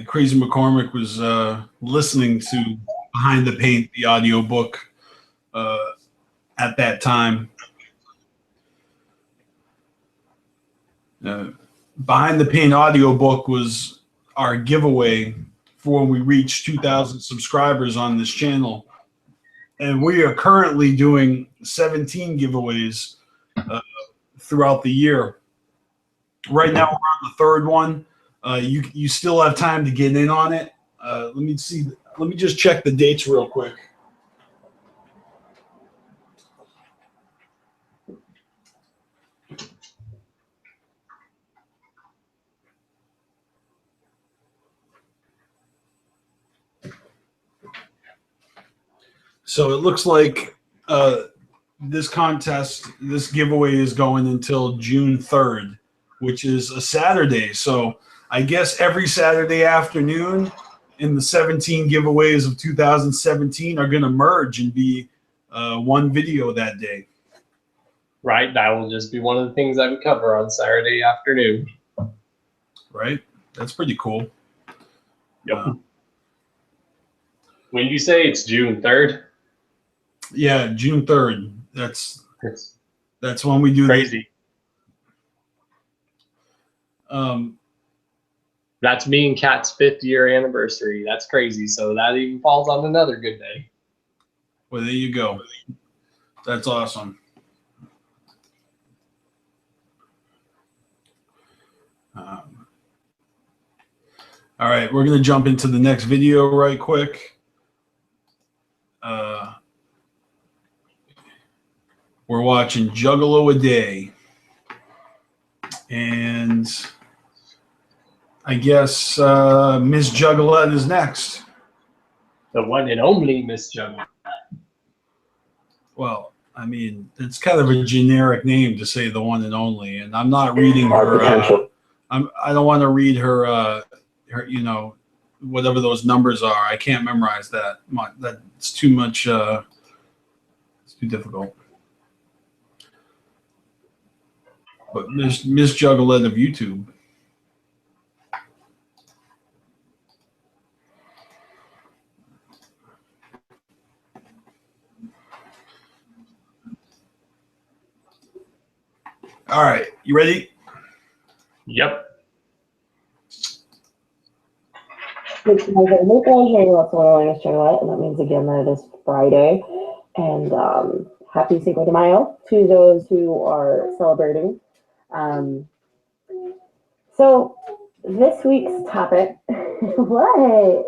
Crazy McCormick was listening to Behind the Paint, the audiobook, at that time. Behind the Paint audiobook was our giveaway for when we reached 2,000 subscribers on this channel. And we are currently doing 17 giveaways throughout the year. Right now, we're on the third one. You still have time to get in on it. Let me see. Let me just check the dates real quick. So it looks like this giveaway is going until June 3rd, which is a Saturday. So I guess every Saturday afternoon in the 17 giveaways of 2017 are going to merge and be one video that day. Right, that will just be one of the things I would cover on Saturday afternoon. Right? That's pretty cool. Yep. When did you say it's June 3rd? Yeah, June 3rd. That's when we do crazy. Um, That's me and Kat's 5th year anniversary. That's crazy. So that even falls on another good day. well, there you go. That's awesome. All right, we're going to jump into the next video right quick. We're watching Juggalo A Day. And I guess Miss Juggalette is next. The one and only Miss Juggalette. Well, I mean, it's kind of a generic name to say the one and only, and I'm not reading her. I don't want to read her, her, you know, whatever those numbers are. I can't memorize that. That's too much. It's too difficult. But Miss Juggalette of YouTube. All right, you ready? Yep. It's my name is Charlotte, and that means again that it is Friday. And happy Cinco de Mayo to those who are celebrating. So this week's topic, what?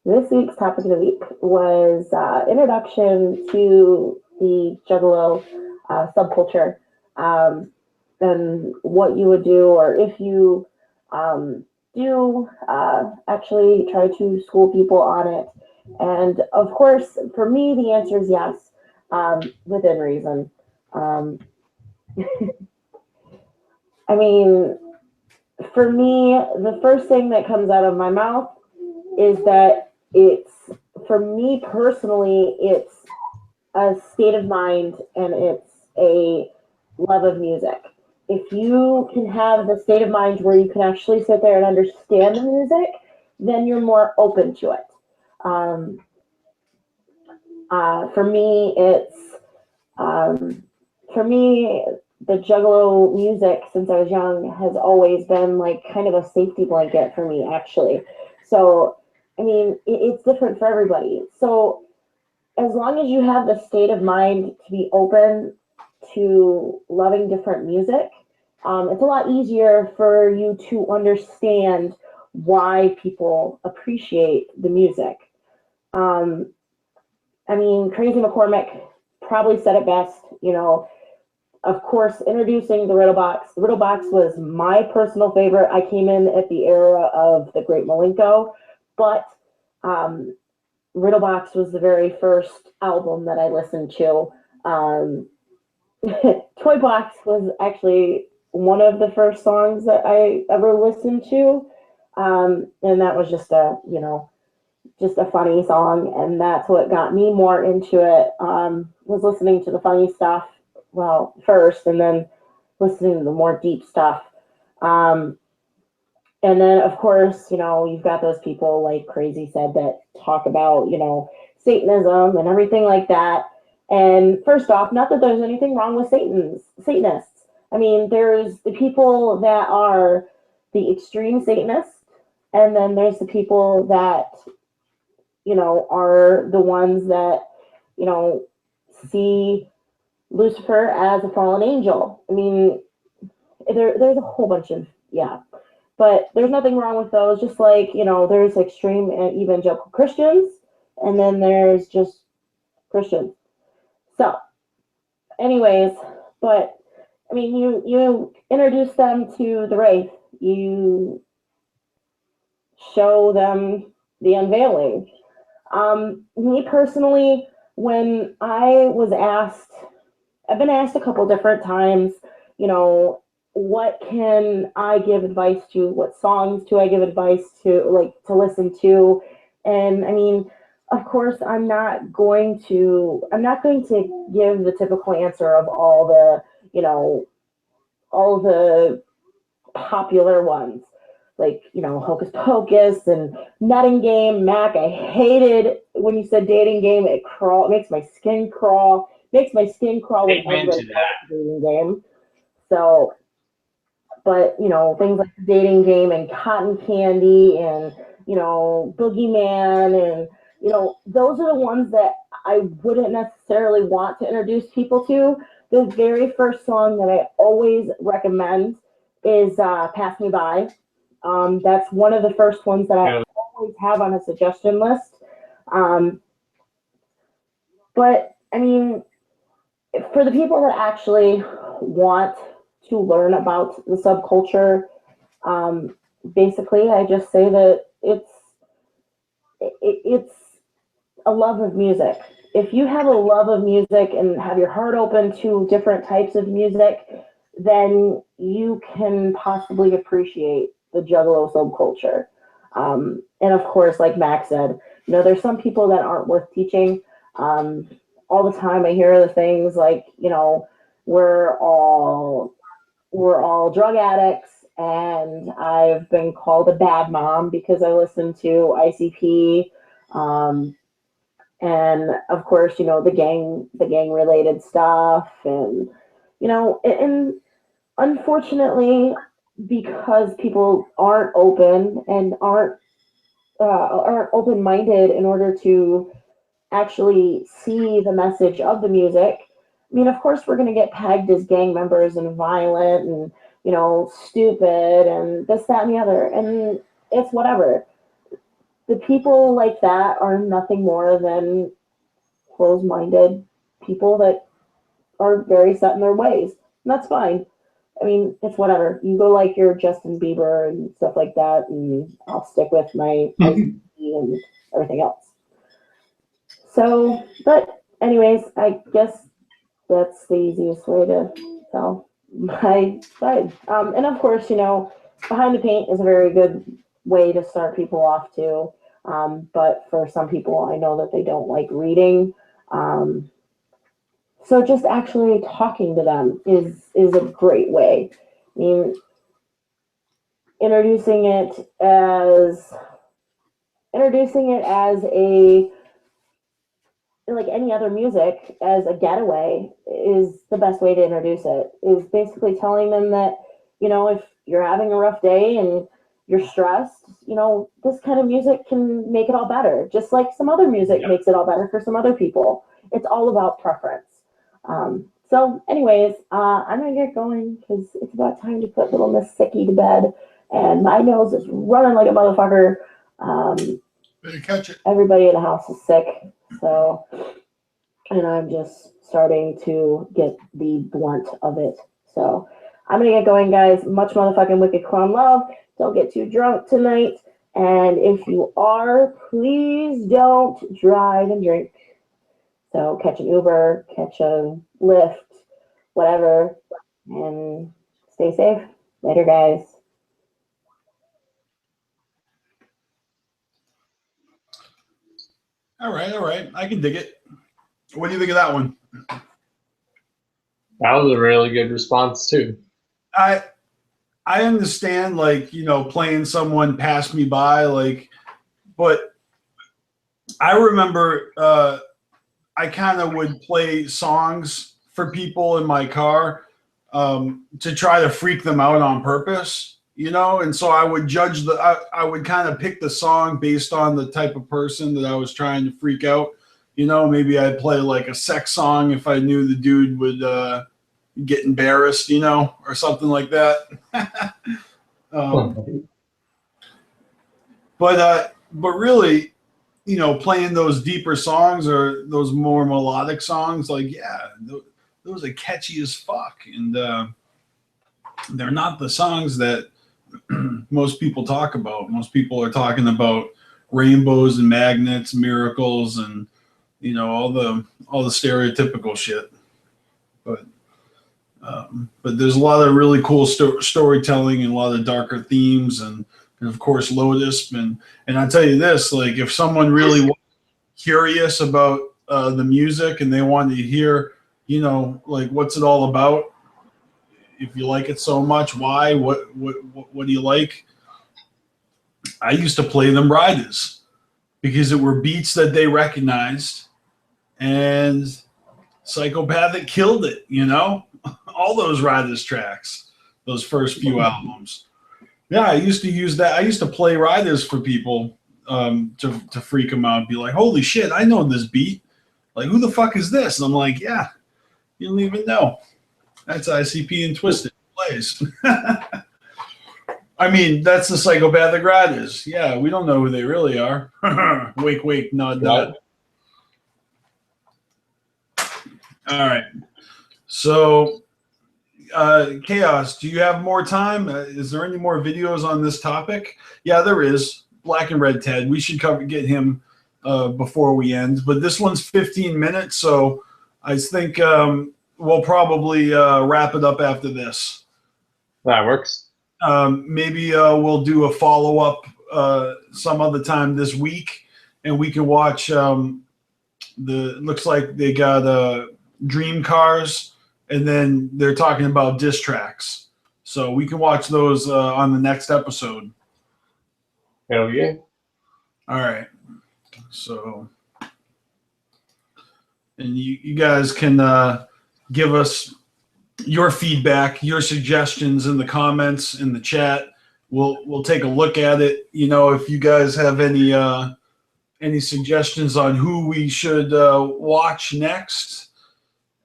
This week's topic of the week was introduction to the Juggalo subculture, and what you would do, or if you do actually try to school people on it. And of course, for me, the answer is yes, within reason. I mean, for me, the first thing that comes out of my mouth is that it's, for me personally, it's a state of mind and it's a love of music. If you can have the state of mind where you can actually sit there and understand the music, then you're more open to it. For me, it's the Juggalo music since I was young has always been like kind of a safety blanket for me, actually. So, I mean, it's different for everybody. So, as long as you have the state of mind to be open to loving different music, it's a lot easier for you to understand why people appreciate the music. I mean, Crazy McCormick probably said it best, you know. Of course, introducing the Riddle Box. The Riddle Box was my personal favorite. I came in at the era of the Great Malenko, but Riddle Box was the very first album that I listened to. Toy Box was actually one of the first songs that I ever listened to, and that was just a, you know, just a funny song, and that's what got me more into it. Was listening to the funny stuff, well, first, and then listening to the more deep stuff. And then, of course, you know, you've got those people like Crazy said that talk about, you know, Satanism and everything like that. And first off, not that there's anything wrong with Satanists. I mean, there's the people that are the extreme Satanists, and then there's the people that, you know, are the ones that, you know, see Lucifer as a fallen angel. I mean, there's a whole bunch of, yeah. But there's nothing wrong with those. Just like, you know, there's extreme evangelical Christians, and then there's just Christians. So, anyways, but I mean, you introduce them to the Wraith. You show them the unveiling. Me personally, when I was asked, I've been asked a couple different times, you know, what can I give advice to? What songs do I give advice to, like, to listen to? And I mean, of course, I'm not going to give the typical answer of all the, all the popular ones, like, Hocus Pocus and Nutting Game. Mac, I hated when you said dating game. It makes my skin crawl. Makes my skin crawl when Amen everybody to calls that. it dating game. So, but things like the dating game and cotton candy and boogeyman and those are the ones that I wouldn't necessarily want to introduce people to. The very first song that I always recommend is Pass Me By. That's one of the first ones that I always have on a suggestion list. But I mean, for the people that actually want to learn about the subculture, basically, I just say that it's a love of music. If you have a love of music and have your heart open to different types of music, then you can possibly appreciate the Juggalo subculture. And of course, like Max said, there's some people that aren't worth teaching. All the time I hear the things like, we're all drug addicts, and I've been called a bad mom because I listen to ICP. And of course, the gang related stuff, and and unfortunately, because people aren't open and aren't open minded in order to actually see the message of the music. I mean, of course, we're going to get pegged as gang members and violent and stupid and this, that, and the other, and it's whatever. The people like that are nothing more than closed-minded people that are very set in their ways. And that's fine. I mean, it's whatever. You go like your Justin Bieber and stuff like that, and I'll stick with my ICP and everything else. So, but anyways, I guess that's the easiest way to tell my side. And of course, Behind the Paint is a very good way to start people off too. But for some people, I know that they don't like reading. So just actually talking to them is a great way. I mean, introducing it as a, like any other music, as a getaway is the best way to introduce it. Is basically telling them that, if you're having a rough day and you're stressed, this kind of music can make it all better. Just like some other music makes it all better for some other people. It's all about preference. So anyways, I'm going to get going because it's about time to put little Miss Sicky to bed. And my nose is running like a motherfucker. Better catch it. Everybody in the house is sick. So, and I'm just starting to get the blunt of it. So I'm going to get going, guys. Much motherfucking wicked clown love. Don't get too drunk tonight. And if you are, please don't drive and drink. So catch an Uber, catch a Lyft, whatever, and stay safe. Later, guys. All right. I can dig it. What do you think of that one? That was a really good response too. I understand, like, playing someone pass me by, but I remember I kind of would play songs for people in my car to try to freak them out on purpose, and so I would judge I would kind of pick the song based on the type of person that I was trying to freak out. Maybe I'd play like a sex song if I knew the dude would get embarrassed, or something like that. But really, playing those deeper songs or those more melodic songs, those are catchy as fuck. And they're not the songs that most people talk about. Most people are talking about rainbows and magnets, miracles, and all the stereotypical shit. But there's a lot of really cool storytelling and a lot of darker themes, and of course Lotus. And I tell you this, like, if someone really curious about the music and they wanted to hear, you know, like what's it all about? If you like it so much, why? What do you like? I used to play them riders because it were beats that they recognized, and Psychopathic killed it, you know? All those riders tracks, those first few albums. Yeah, I used to use that. I used to play riders for people to freak them out, be like, holy shit, I know this beat. Like, who the fuck is this? And I'm like, yeah, you don't even know. That's ICP and Twisted plays. I mean, that's the Psychopathic riders. Yeah, we don't know who they really are. Wake, wake, nod, nod. All right. So, Chaos, do you have more time? Is there any more videos on this topic? Yeah, there is. Black and Red Ted. We should get him before we end. But this one's 15 minutes, so I think we'll probably wrap it up after this. That works. Maybe we'll do a follow-up some other time this week, and we can watch looks like they got Dream Cars, and then they're talking about diss tracks. So we can watch those on the next episode. Hell yeah. All right. So, and you guys can give us your feedback, your suggestions in the comments, in the chat. We'll take a look at it. You know, if you guys have any suggestions on who we should watch next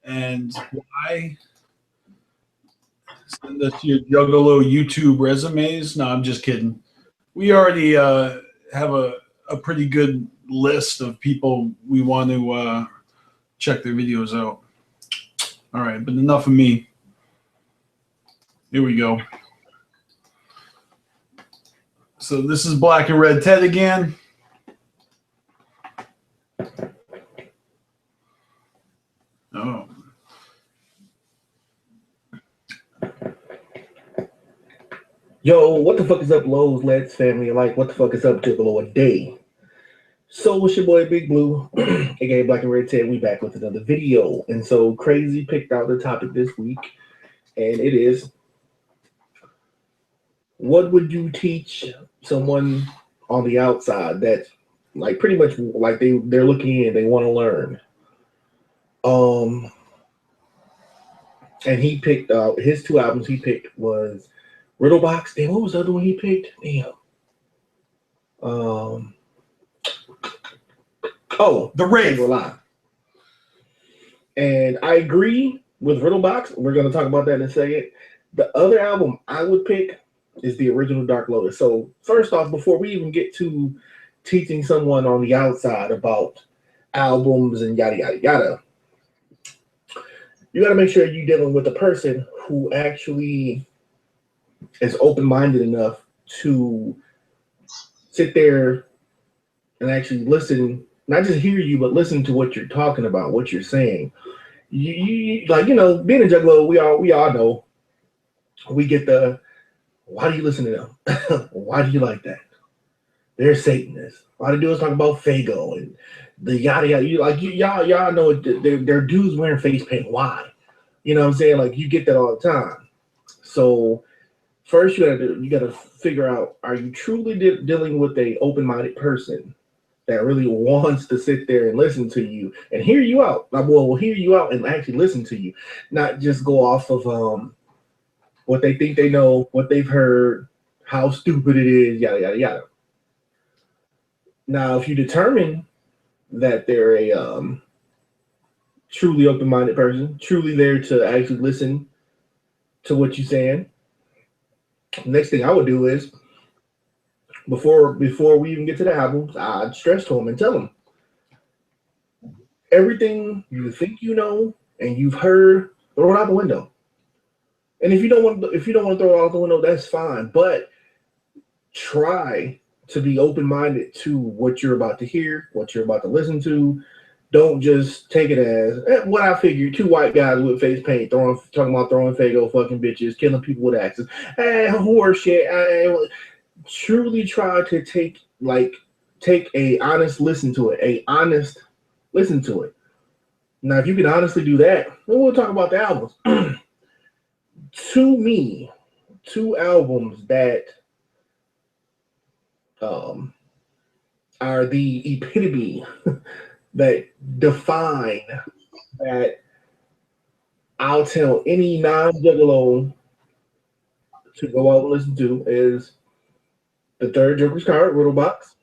and why, send us your Juggalo YouTube resumes. No, I'm just kidding. We already have a pretty good list of people we want to check their videos out. All right, but enough of me. Here we go. So this is Black and Red Ted again. Oh. Yo, what the fuck is up, Lowe's Let's family? Like, what the fuck is up, Juggalo A Day? So it's your boy Big Blue, aka Black and Red Ted. We back with another video. And so Crazy picked out the topic this week, and it is, what would you teach someone on the outside that, like, pretty much like they're looking in, they want to learn? And he picked out his two albums. He picked was Riddlebox. Damn, what was the other one he picked? Damn. Oh, The Rave. And I agree with Riddlebox. We're going to talk about that in a second. The other album I would pick is the original Dark Lotus. So first off, before we even get to teaching someone on the outside about albums and yada, yada, yada, you got to make sure you're dealing with a person who actually is open-minded enough to sit there and actually listen, not just hear you, but listen to what you're talking about, what you're saying. You like, you know, being a Juggalo, we all know, we get the, why do you listen to them? Why do you like that? They're Satanists. All they do is talk about Fago and the yada yada. Y'all know they're dudes wearing face paint. Why? You know what I'm saying? Like, you get that all the time. So first, you gotta figure out, are you truly dealing with a open-minded person that really wants to sit there and listen to you and hear you out? Like, well, hear you out and actually listen to you, not just go off of what they think they know, what they've heard, how stupid it is, yada yada yada. Now, if you determine that they're a truly open-minded person, truly there to actually listen to what you're saying, next thing I would do is, before we even get to the albums, I'd stress to them and tell them everything you think you know and you've heard, throw it out the window. And if you don't want to throw it out the window, that's fine. But try to be open-minded to what you're about to hear, what you're about to listen to. Don't just take it as what I figured. Two white guys with face paint talking about throwing Fago, fucking bitches, killing people with axes. Horse shit. Truly try to take, like, take a honest listen to it. Now, if you can honestly do that, then we'll talk about the albums. To me, two albums that are the epitome that define that I'll tell any non-Juggalo to go out and listen to is the third Joker's Card, Riddle Box,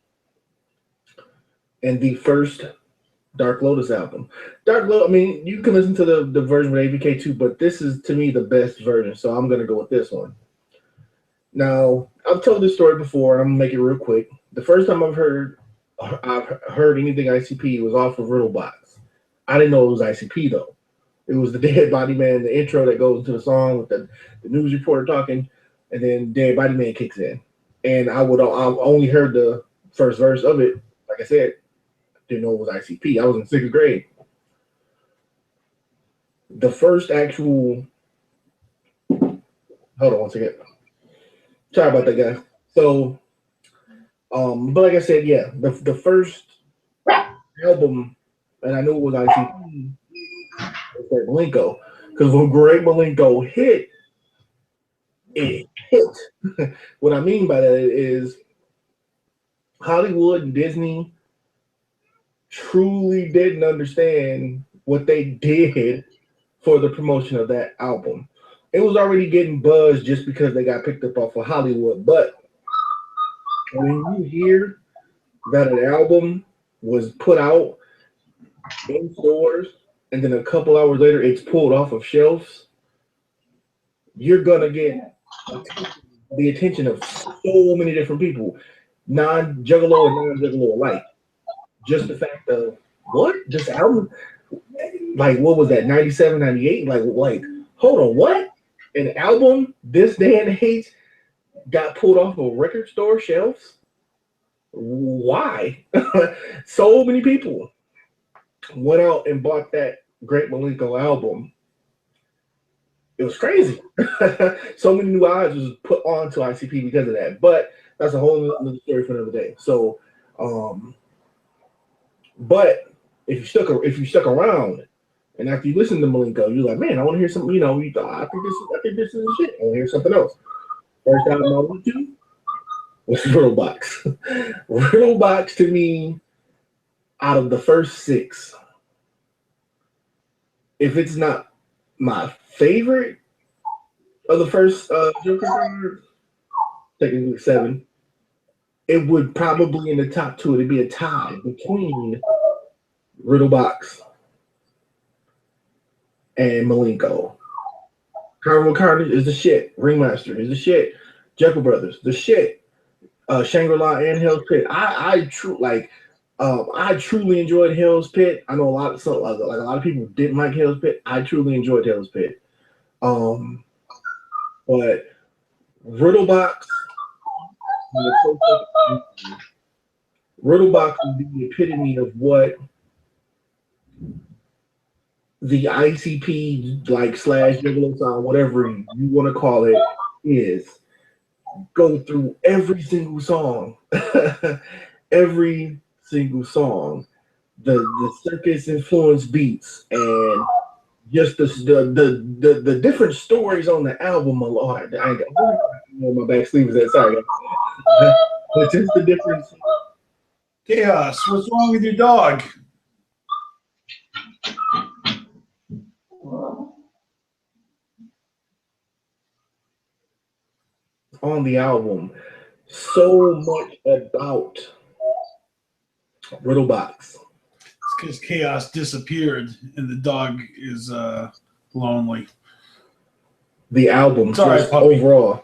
and the first Dark Lotus album. Dark Lotus, I mean, you can listen to the version with ABK too, but this is, to me, the best version, so I'm going to go with this one. Now, I've told this story before, and I'm going to make it real quick. The first time I've heard anything ICP was off of Riddle Box. I didn't know it was ICP, though. It was the Dead Body Man, the intro that goes into the song with the news reporter talking, and then Dead Body Man kicks in. And I only heard the first verse of it. Like I said, didn't know it was ICP. I was in 6th grade. The first actual, hold on one second. Sorry about that, guys. So, but like I said, yeah, the first album, and I knew it was ICP, was Great Malenko. Because when Great Malenko hit, it hit. What I mean by that is Hollywood and Disney truly didn't understand what they did for the promotion of that album. It was already getting buzzed just because they got picked up off of Hollywood. But when you hear that an album was put out in stores and then a couple hours later it's pulled off of shelves, you're going to get the attention of so many different people, non-Juggalo and non-Juggalo alike. Just the fact of, what? This album? Like, what was that, 97, 98? Like, hold on, what? An album this day and age got pulled off of record store shelves? Why? So many people went out and bought that Great Malenko album. It was crazy. So many new eyes was put onto ICP because of that. But that's a whole other story for another day. So, but if you stuck around, and after you listen to Malenko, you're like, man, I want to hear something. You know, I think this is shit. I want to hear something else. First album I went to was Riddle Box. Riddle Box, to me, out of the first 6, if it's not my favorite of the first Joker card, technically 7, it would probably in the top 2. It'd be a tie between Riddle Box and Malenko. Carnival Carnage is the shit. Ringmaster is the shit. Jekyll Brothers, the shit. Shangri-La and Hell's Pit. I truly enjoyed Hell's Pit. I know a lot of people didn't like Hell's Pit. I truly enjoyed Hell's Pit. But Riddle Box is the epitome of what the ICP slash Juggalo sound, whatever you want to call it, is. Go through every single song, every single song, the circus influenced beats, and just the different stories on the album. A lot. I ain't got my back sleeve is that. Sorry, but just the difference. Chaos, what's wrong with your dog? On the album, so much about Riddle Box. It's because Chaos disappeared and the dog is lonely. The album, overall,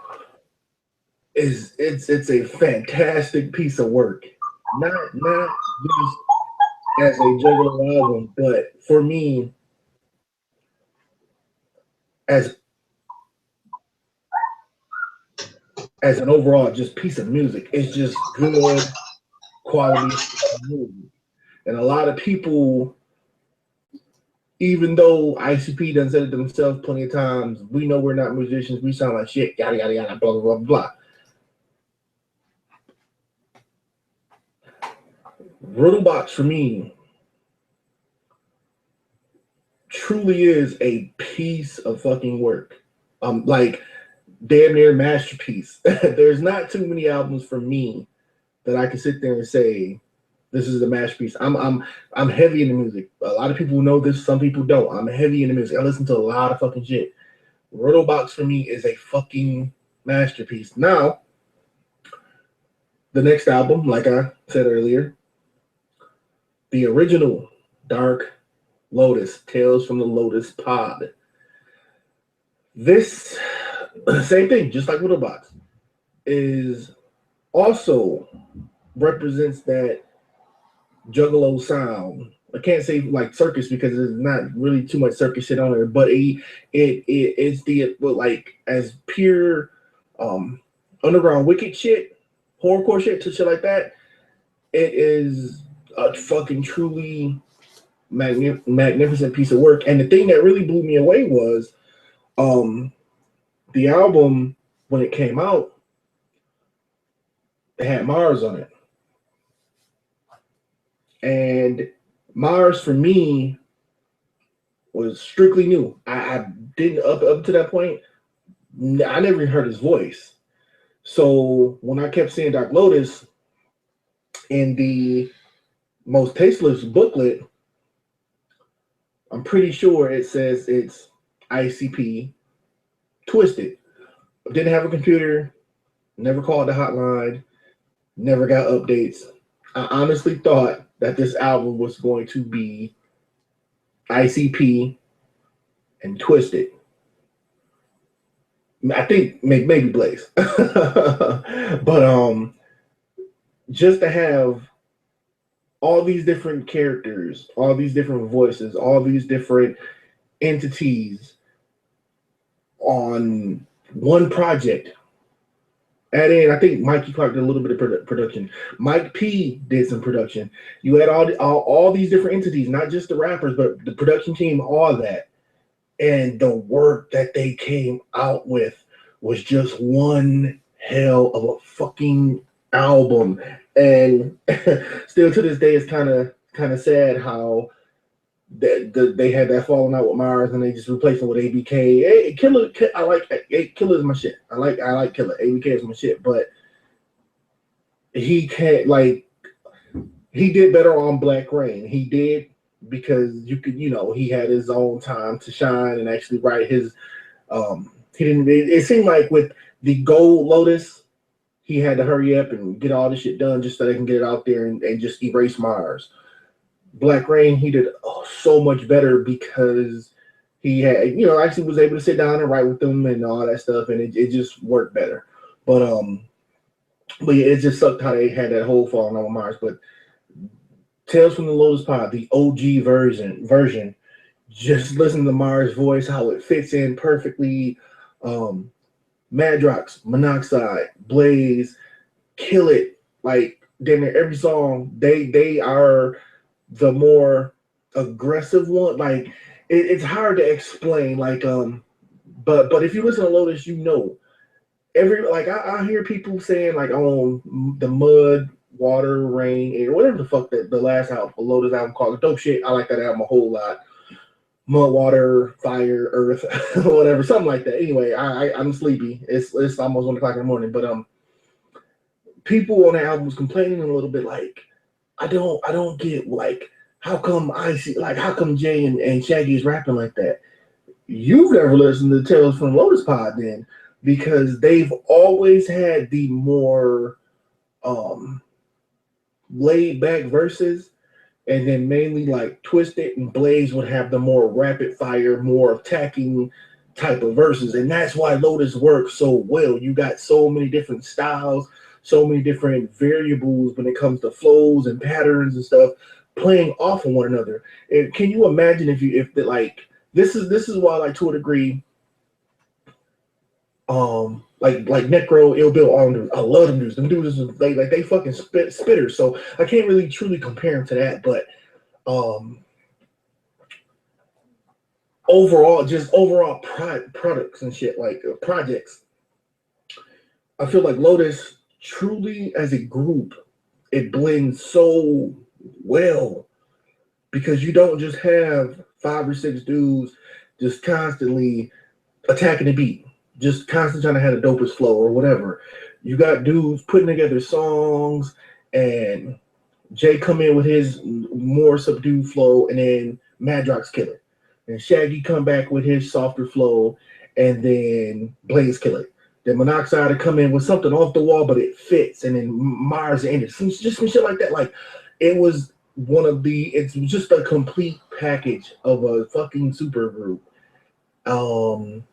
it's a fantastic piece of work. Not just as a Juggalo album, but for me, as an overall just piece of music. It's just good quality music. And a lot of people, even though ICP done said it themselves plenty of times, we know we're not musicians, we sound like shit, yada, yada, yada, blah, blah, blah, blah. Riddlebox for me truly is a piece of fucking work. Like damn near masterpiece. There's not too many albums for me that I can sit there and say this is a masterpiece. I'm heavy into music. A lot of people know this, some people don't. I'm heavy into music. I listen to a lot of fucking shit. Riddlebox for me is a fucking masterpiece. Now, the next album, like I said earlier, the original Dark Lotus, Tales from the Lotus Pod. This, same thing, just like Riddlebox, is also represents that Juggalo sound. I can't say like circus because there's not really too much circus shit on there, but it's the like as pure underground wicked shit, horrorcore shit like that. It is a fucking truly magnificent piece of work. And the thing that really blew me away was the album when it came out, it had Mars on it. And Mars for me was strictly new. I didn't up to that point. I never heard his voice. So when I kept seeing Dark Lotus in the Most Tasteless booklet, I'm pretty sure it says it's ICP Twisted. Didn't have a computer, never called the hotline, never got updates. I honestly thought that this album was going to be ICP and Twisted. I think maybe Blaze. But just to have all these different characters, all these different voices, all these different entities on one project. Add in, I think Mikey Clark did a little bit of production. Mike P did some production. You had all these different entities, not just the rappers, but the production team, all that. And the work that they came out with was just one hell of a fucking album. And still to this day, it's kind of sad how they had that falling out with Mars and they just replaced it with ABK. Hey, Killer, I like Killer is my shit. I like Killer. ABK is my shit, but he can't he did better on Black Rain. He did because he had his own time to shine and actually write his he didn't it seemed like with the Gold Lotus he had to hurry up and get all this shit done just so they can get it out there and just erase Mars. Black Rain, he did so much better because he had, actually was able to sit down and write with them and all that stuff, and it just worked better. But yeah, it just sucked how they had that whole falling out with Mars. But Tales from the Lotus Pod, the OG version, just listen to Mars' voice, how it fits in perfectly. Madrox, Monoxide, Blaze, Kill It, like damn near every song, they are the more aggressive one. Like it's hard to explain. Like but if you listen to Lotus, I hear people saying like on the Mud, Water, Rain, Air, whatever the fuck that the last album, Lotus album called, dope shit. I like that album a whole lot. Mud, Water, Fire, Earth, whatever, something like that. Anyway, I'm sleepy. It's almost 1 o'clock in the morning. But people on the album was complaining a little bit like, I don't get like how come Jay and Shaggy is rapping like that. You've never listened to Tales from Lotus Pod then, because they've always had the more laid back verses, and then mainly like Twisted and Blaze would have the more rapid fire, more attacking type of verses, and that's why Lotus works so well. You got so many different styles, so many different variables when it comes to flows and patterns and stuff playing off of one another. And can you imagine if this is why, like, to a degree, like Necro, Ill Bill, all them dudes, I love them dudes. Them dudes they fucking spitters. So I can't really truly compare them to that, but overall products and shit, like projects, I feel like Lotus truly as a group, it blends so well, because you don't just have 5 or 6 dudes just constantly attacking the beat, just constantly trying to have the dopest flow or whatever. You got dudes putting together songs, and Jay come in with his more subdued flow, and then Madrox kill it, and Shaggy come back with his softer flow, and then Blaze kill it. Then Monoxide to come in with something off the wall, but it fits, and then Mars ended. Just some shit like that. Like, it was it's just a complete package of a fucking super group. And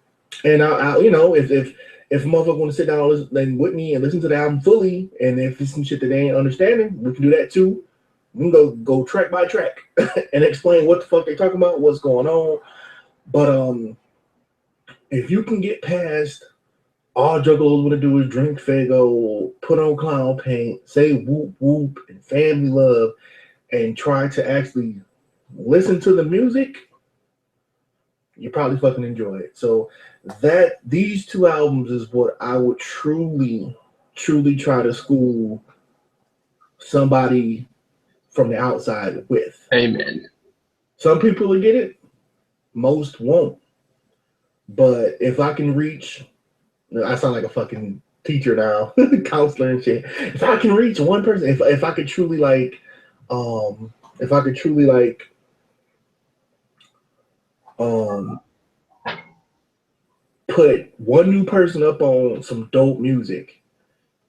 I if motherfucker want to sit down and listen with me and listen to the album fully, and if it's some shit that they ain't understanding, we can do that too. We can go track by track and explain what the fuck they talking about, what's going on. But if you can get past all Juggalos want to do is drink Fago, put on clown paint, say whoop whoop and family love, and try to actually listen to the music, you probably fucking enjoy it. So these 2 albums is what I would truly try to school somebody from the outside with. Amen. Some people will get it, most won't. But if I can reach, I sound like a fucking teacher now, counselor and shit. If I can reach one person, if I could truly put one new person up on some dope music,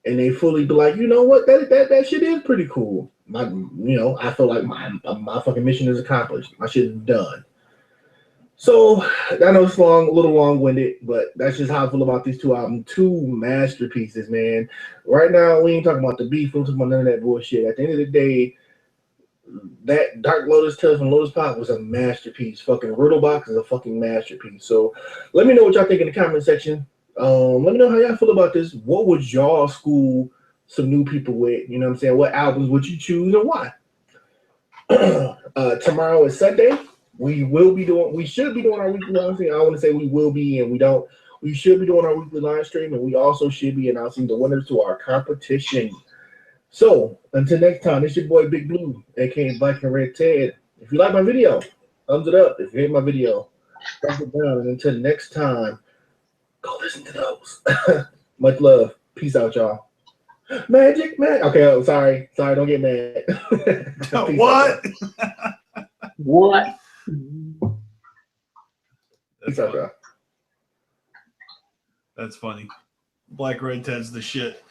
and they fully be like, you know what, that shit is pretty cool. I feel like my fucking mission is accomplished. My shit is done. So I know it's a little long-winded, but that's just how I feel about these 2 albums. 2 masterpieces, man. Right now, we ain't talking about the beef. We're talking about none of that bullshit. At the end of the day, that Dark Lotus Tales from Lotus Pop was a masterpiece. Fucking Riddle Box is a fucking masterpiece. So let me know what y'all think in the comment section. Let me know how y'all feel about this. What would y'all school some new people with? You know what I'm saying? What albums would you choose and why? Tomorrow is Sunday. We should be doing our weekly live stream. I want to say we will be, and we don't. We should be doing our weekly live stream, and we also should be announcing the winners to our competition. So until next time, it's your boy Big Blue, aka Black and Red Ted. If you like my video, thumbs it up. If you hate my video, thumbs it down. And until next time, go listen to those. Much love. Peace out, y'all. Magic. Okay, oh, sorry, don't get mad. What? What? That's funny. Black Red Ted's the shit.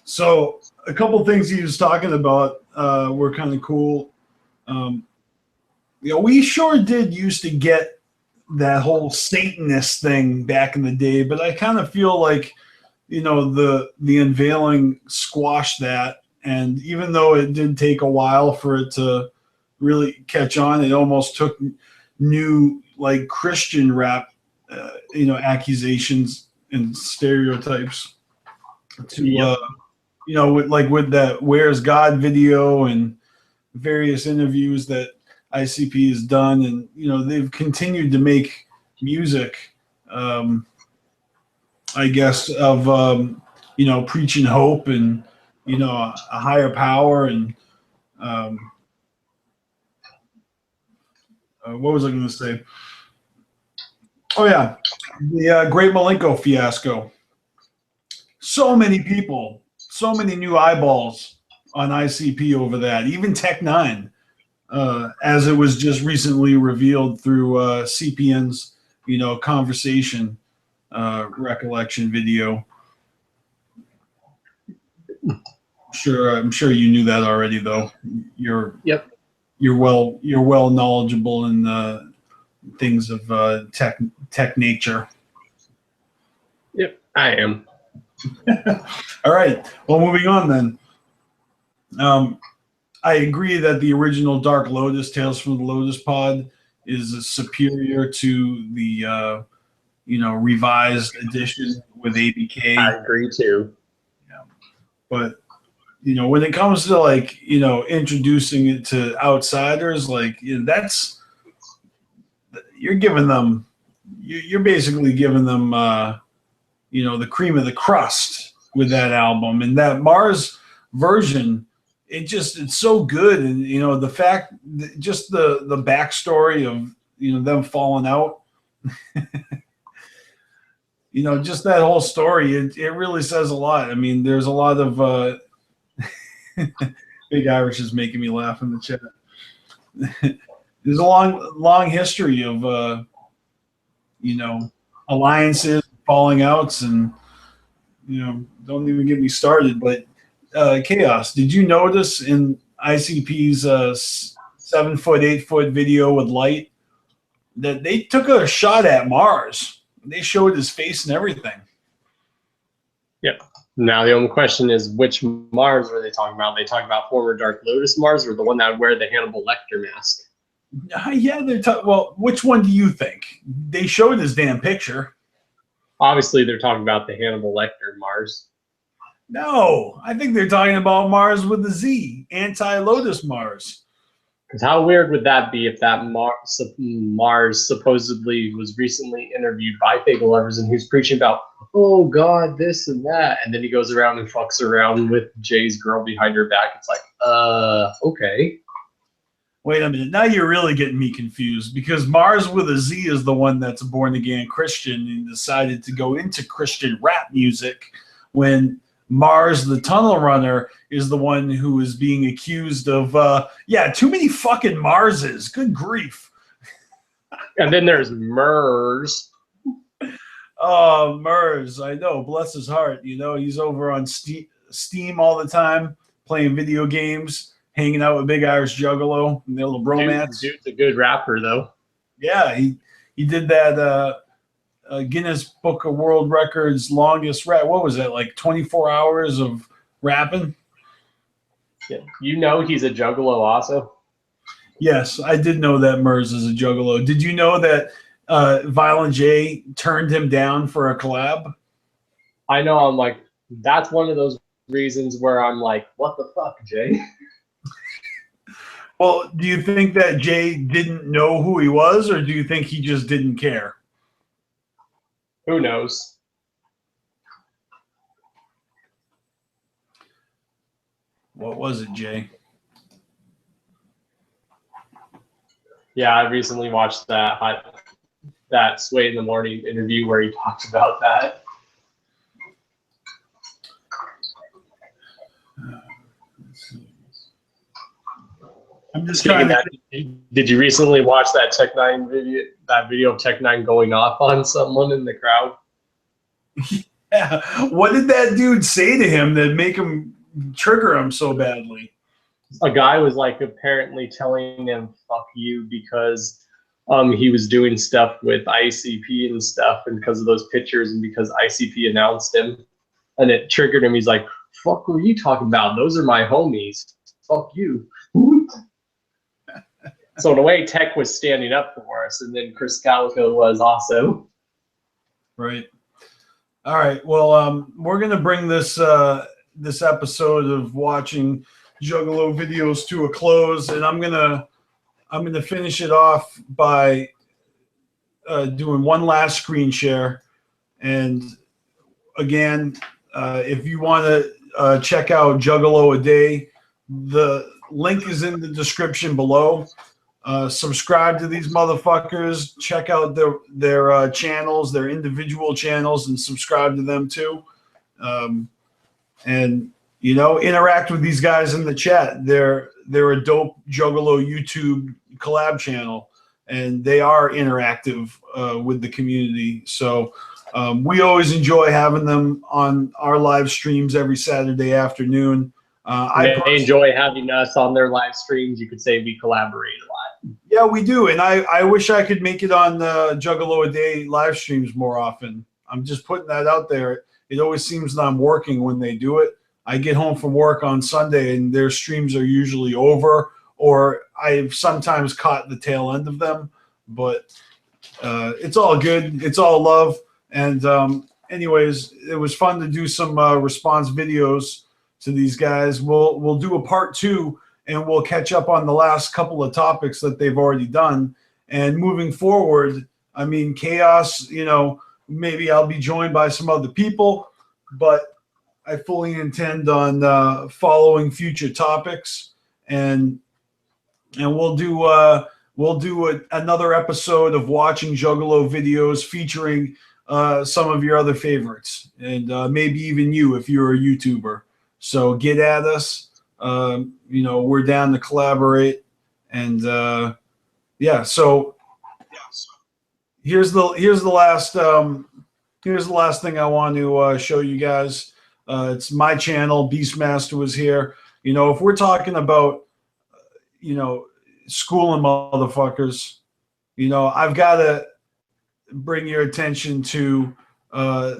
So a couple things he was talking about were kind of cool. We sure did used to get that whole Satanist thing back in the day, but I kind of feel like, the unveiling squashed that. And even though it did take a while for it to really catch on, it almost took new Christian rap, accusations and stereotypes to, with that Where's God video and various interviews that ICP has done. And, they've continued to make music, I guess, of, preaching hope and, a higher power. And what was I going to say? Oh, yeah. The Great Malenko fiasco. So many people, so many new eyeballs on ICP over that. Even Tech 9, as it was just recently revealed through CPN's, conversation recollection video. I'm sure you knew that already, though. You're well knowledgeable in things of tech nature. Yep, I am. All right. Well, moving on then. I agree that the original Dark Lotus, Tales from the Lotus Pod, is superior to the revised edition with ABK. I agree too. Yeah. But when it comes to introducing it to outsiders, that's you're basically giving them the cream of the crust with that album. And that Mars version it's so good. And, you know, the fact, just the backstory of, you know, them falling out, you know, just that whole story, it really says a lot. I mean, there's a lot of Big Irish is making me laugh in the chat. There's a long history of, you know, alliances, falling outs, and, you know, don't even get me started. But Chaos, did you notice in ICP's 7-foot, 8-foot video with Light that they took a shot at Mars? They showed his face and everything. Yep. Now the only question is, which Mars were they talking about? They talking about former Dark Lotus Mars, or the one that would wear the Hannibal Lecter mask? Yeah, they're well, which one do you think? They showed his damn picture. Obviously, they're talking about the Hannibal Lecter Mars. No, I think they're talking about Mars with the Z, anti-Lotus Mars. Because how weird would that be if that Mars supposedly was recently interviewed by Fable Lovers and he's preaching about, oh God, this and that, and then he goes around and fucks around with Jay's girl behind her back. It's like, okay. Wait a minute, now you're really getting me confused, because Mars with a Z is the one that's a born-again Christian and decided to go into Christian rap music, when Mars the Tunnel Runner is the one who is being accused of, yeah, too many fucking Marses. Good grief. And then there's Murs. Oh, Murs, I know. Bless his heart. You know, he's over on Steam all the time, playing video games, hanging out with Big Irish Juggalo and their little bromance. Dude's a good rapper, though. Yeah, he did that Guinness Book of World Records longest rap. What was that, like 24 hours of rapping? Yeah. You know he's a Juggalo also? Yes, I did know that Murs is a Juggalo. Did you know that Violent J turned him down for a collab? I know. I'm like, that's one of those reasons where I'm like, what the fuck, Jay? Well, do you think that Jay didn't know who he was, or do you think he just didn't care? Who knows? What was it, Jay? Yeah, I recently watched that Sway in the Morning interview where he talked about that. I'm just trying to. Did you recently watch that Tech9 video? That video of Tech9 going off on someone in the crowd? Yeah. What did that dude say to him that make him trigger him so badly? A guy was like apparently telling him "fuck you" because he was doing stuff with ICP and stuff, and because of those pictures, and because ICP announced him, and it triggered him. He's like, "Fuck, what are you talking about? Those are my homies. Fuck you." So in a way, Tech was standing up for us, and then Chris Calico was also. Right. All right. Well, we're gonna bring this this episode of watching Juggalo videos to a close, and I'm gonna finish it off by doing one last screen share. And again, if you want to check out Juggalo A Day, the link is in the description below. Subscribe to these motherfuckers. Check out their channels, their individual channels, and subscribe to them too. And you know, interact with these guys in the chat. They're a dope Juggalo YouTube collab channel, and they are interactive with the community. So we always enjoy having them on our live streams every Saturday afternoon. They enjoy having us on their live streams. You could say we collaborate a lot. Yeah, we do, and I wish I could make it on Juggalo A Day live streams more often. I'm just putting that out there. It always seems that I'm working when they do it. I get home from work on Sunday, and their streams are usually over, or I've sometimes caught the tail end of them. But it's all good. It's all love. And anyways, it was fun to do some response videos to these guys. We'll do a part 2, and we'll catch up on the last couple of topics that they've already done. And moving forward, I mean, Chaos, you know, maybe I'll be joined by some other people, but I fully intend on following future topics, and we'll do another episode of watching Juggalo videos featuring some of your other favorites, and maybe even you if you're a YouTuber. So get at us. We're down to collaborate, and yeah. So here's the last thing I want to show you guys. It's my channel. BstMstR was here. If we're talking about schooling motherfuckers, I've got to bring your attention to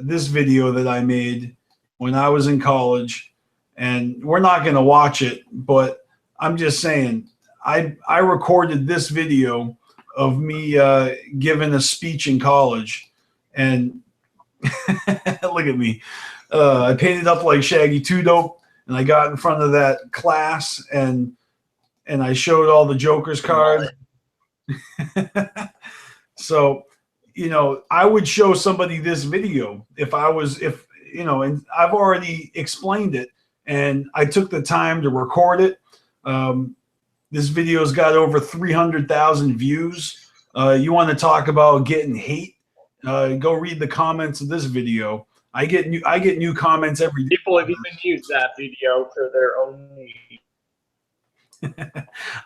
this video that I made when I was in college, and we're not going to watch it, but I'm just saying I recorded this video of me giving a speech in college, and look at me. I painted up like Shaggy 2 Dope, and I got in front of that class, and I showed all the Joker's cards. So, I would show somebody this video if and I've already explained it, and I took the time to record it. This video's got over 300,000 views. You want to talk about getting hate? Go read the comments of this video. I get new comments every day. People have even used that video for their own need.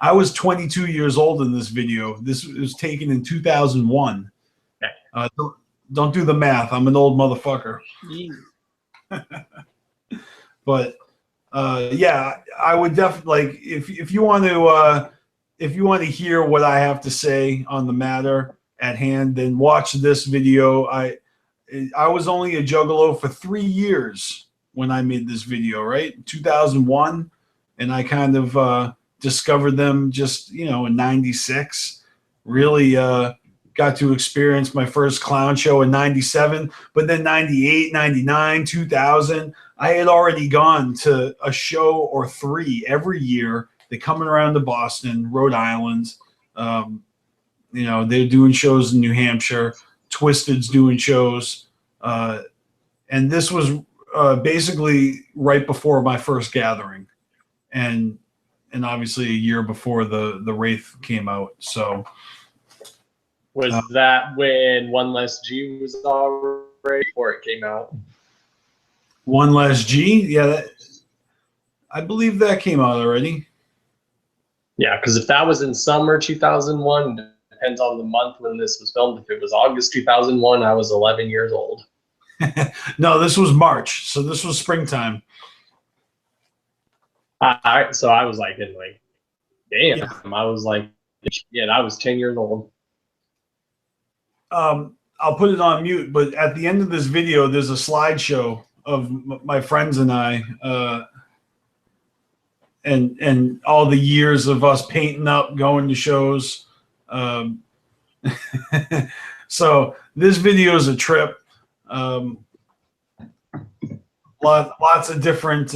I was 22 years old in this video. This was taken in 2001. Okay. Don't do the math. I'm an old motherfucker. But yeah, I would definitely, like, if you want to hear what I have to say on the matter at hand, then watch this video. I was only a Juggalo for 3 years when I made this video, right? 2001, and I kind of discovered them just, in 96. Really got to experience my first clown show in 97, but then 98, 99, 2000, I had already gone to a show or 3 every year. They're coming around to Boston, Rhode Island. They're doing shows in New Hampshire. Twisted's doing shows. And this was basically right before my first gathering. And obviously a year before the Wraith came out. So was that when One Less G was already before it came out? One Less G? Yeah, I believe that came out already. Yeah, because if that was in summer 2001, depends on the month when this was filmed. If it was August 2001, I was 11 years old. No, this was March, so this was springtime. So I was like, damn, Yeah. I was like, I was 10 years old. I'll put it on mute, but at the end of this video, there's a slideshow of my friends and I, and all the years of us painting up, going to shows. So this video is a trip. Lots of different,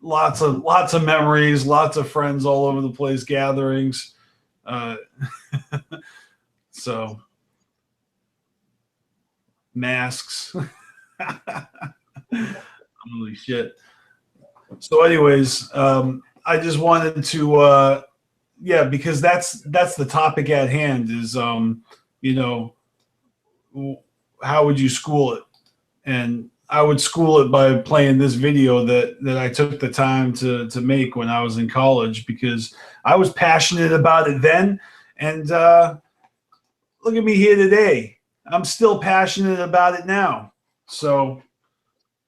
lots of memories, lots of friends all over the place, gatherings. So masks. Holy shit. So anyways, I just wanted to, because that's the topic at hand is, how would you school it? And I would school it by playing this video that I took the time to make when I was in college, because I was passionate about it then. And look at me here today. I'm still passionate about it now. So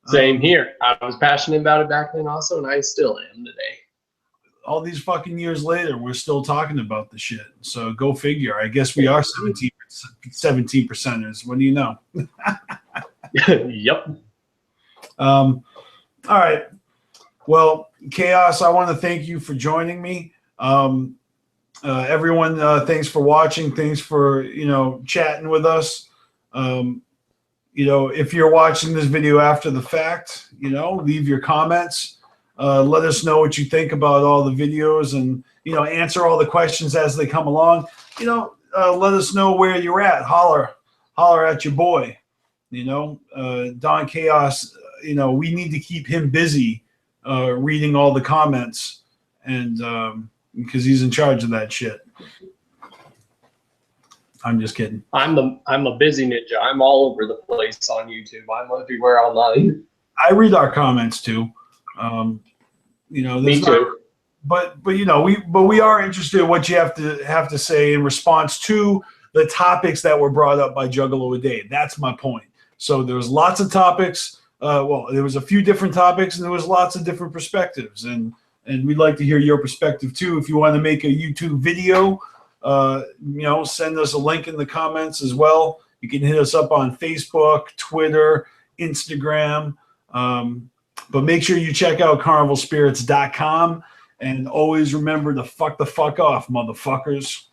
same here. I was passionate about it back then also, and I still am today. All these fucking years later, we're still talking about the shit. So go figure. I guess we are 17 percenters. What do you know? Yep. All right. Well, Chaos, I want to thank you for joining me. Everyone, thanks for watching. Thanks for, chatting with us. If you're watching this video after the fact, leave your comments. Let us know what you think about all the videos, and, answer all the questions as they come along. Let us know where you're at. Holler at your boy. Don Chaos you know, we need to keep him busy reading all the comments, and because he's in charge of that shit. I'm just kidding. I'm a busy ninja. I'm all over the place on YouTube. I'm everywhere online. I read our comments too. You know, Me too. But you know, we are interested in what you have to say in response to the topics that were brought up by Juggalo A. That's my point. So there was lots of topics. Well, there was a few different topics, and there was lots of different perspectives, and we'd like to hear your perspective too. If you want to make a YouTube video, you know, send us a link in the comments as well. You can hit us up on Facebook, Twitter, Instagram. But make sure you check out CarnivalSpirits.com, and always remember to fuck the fuck off, motherfuckers.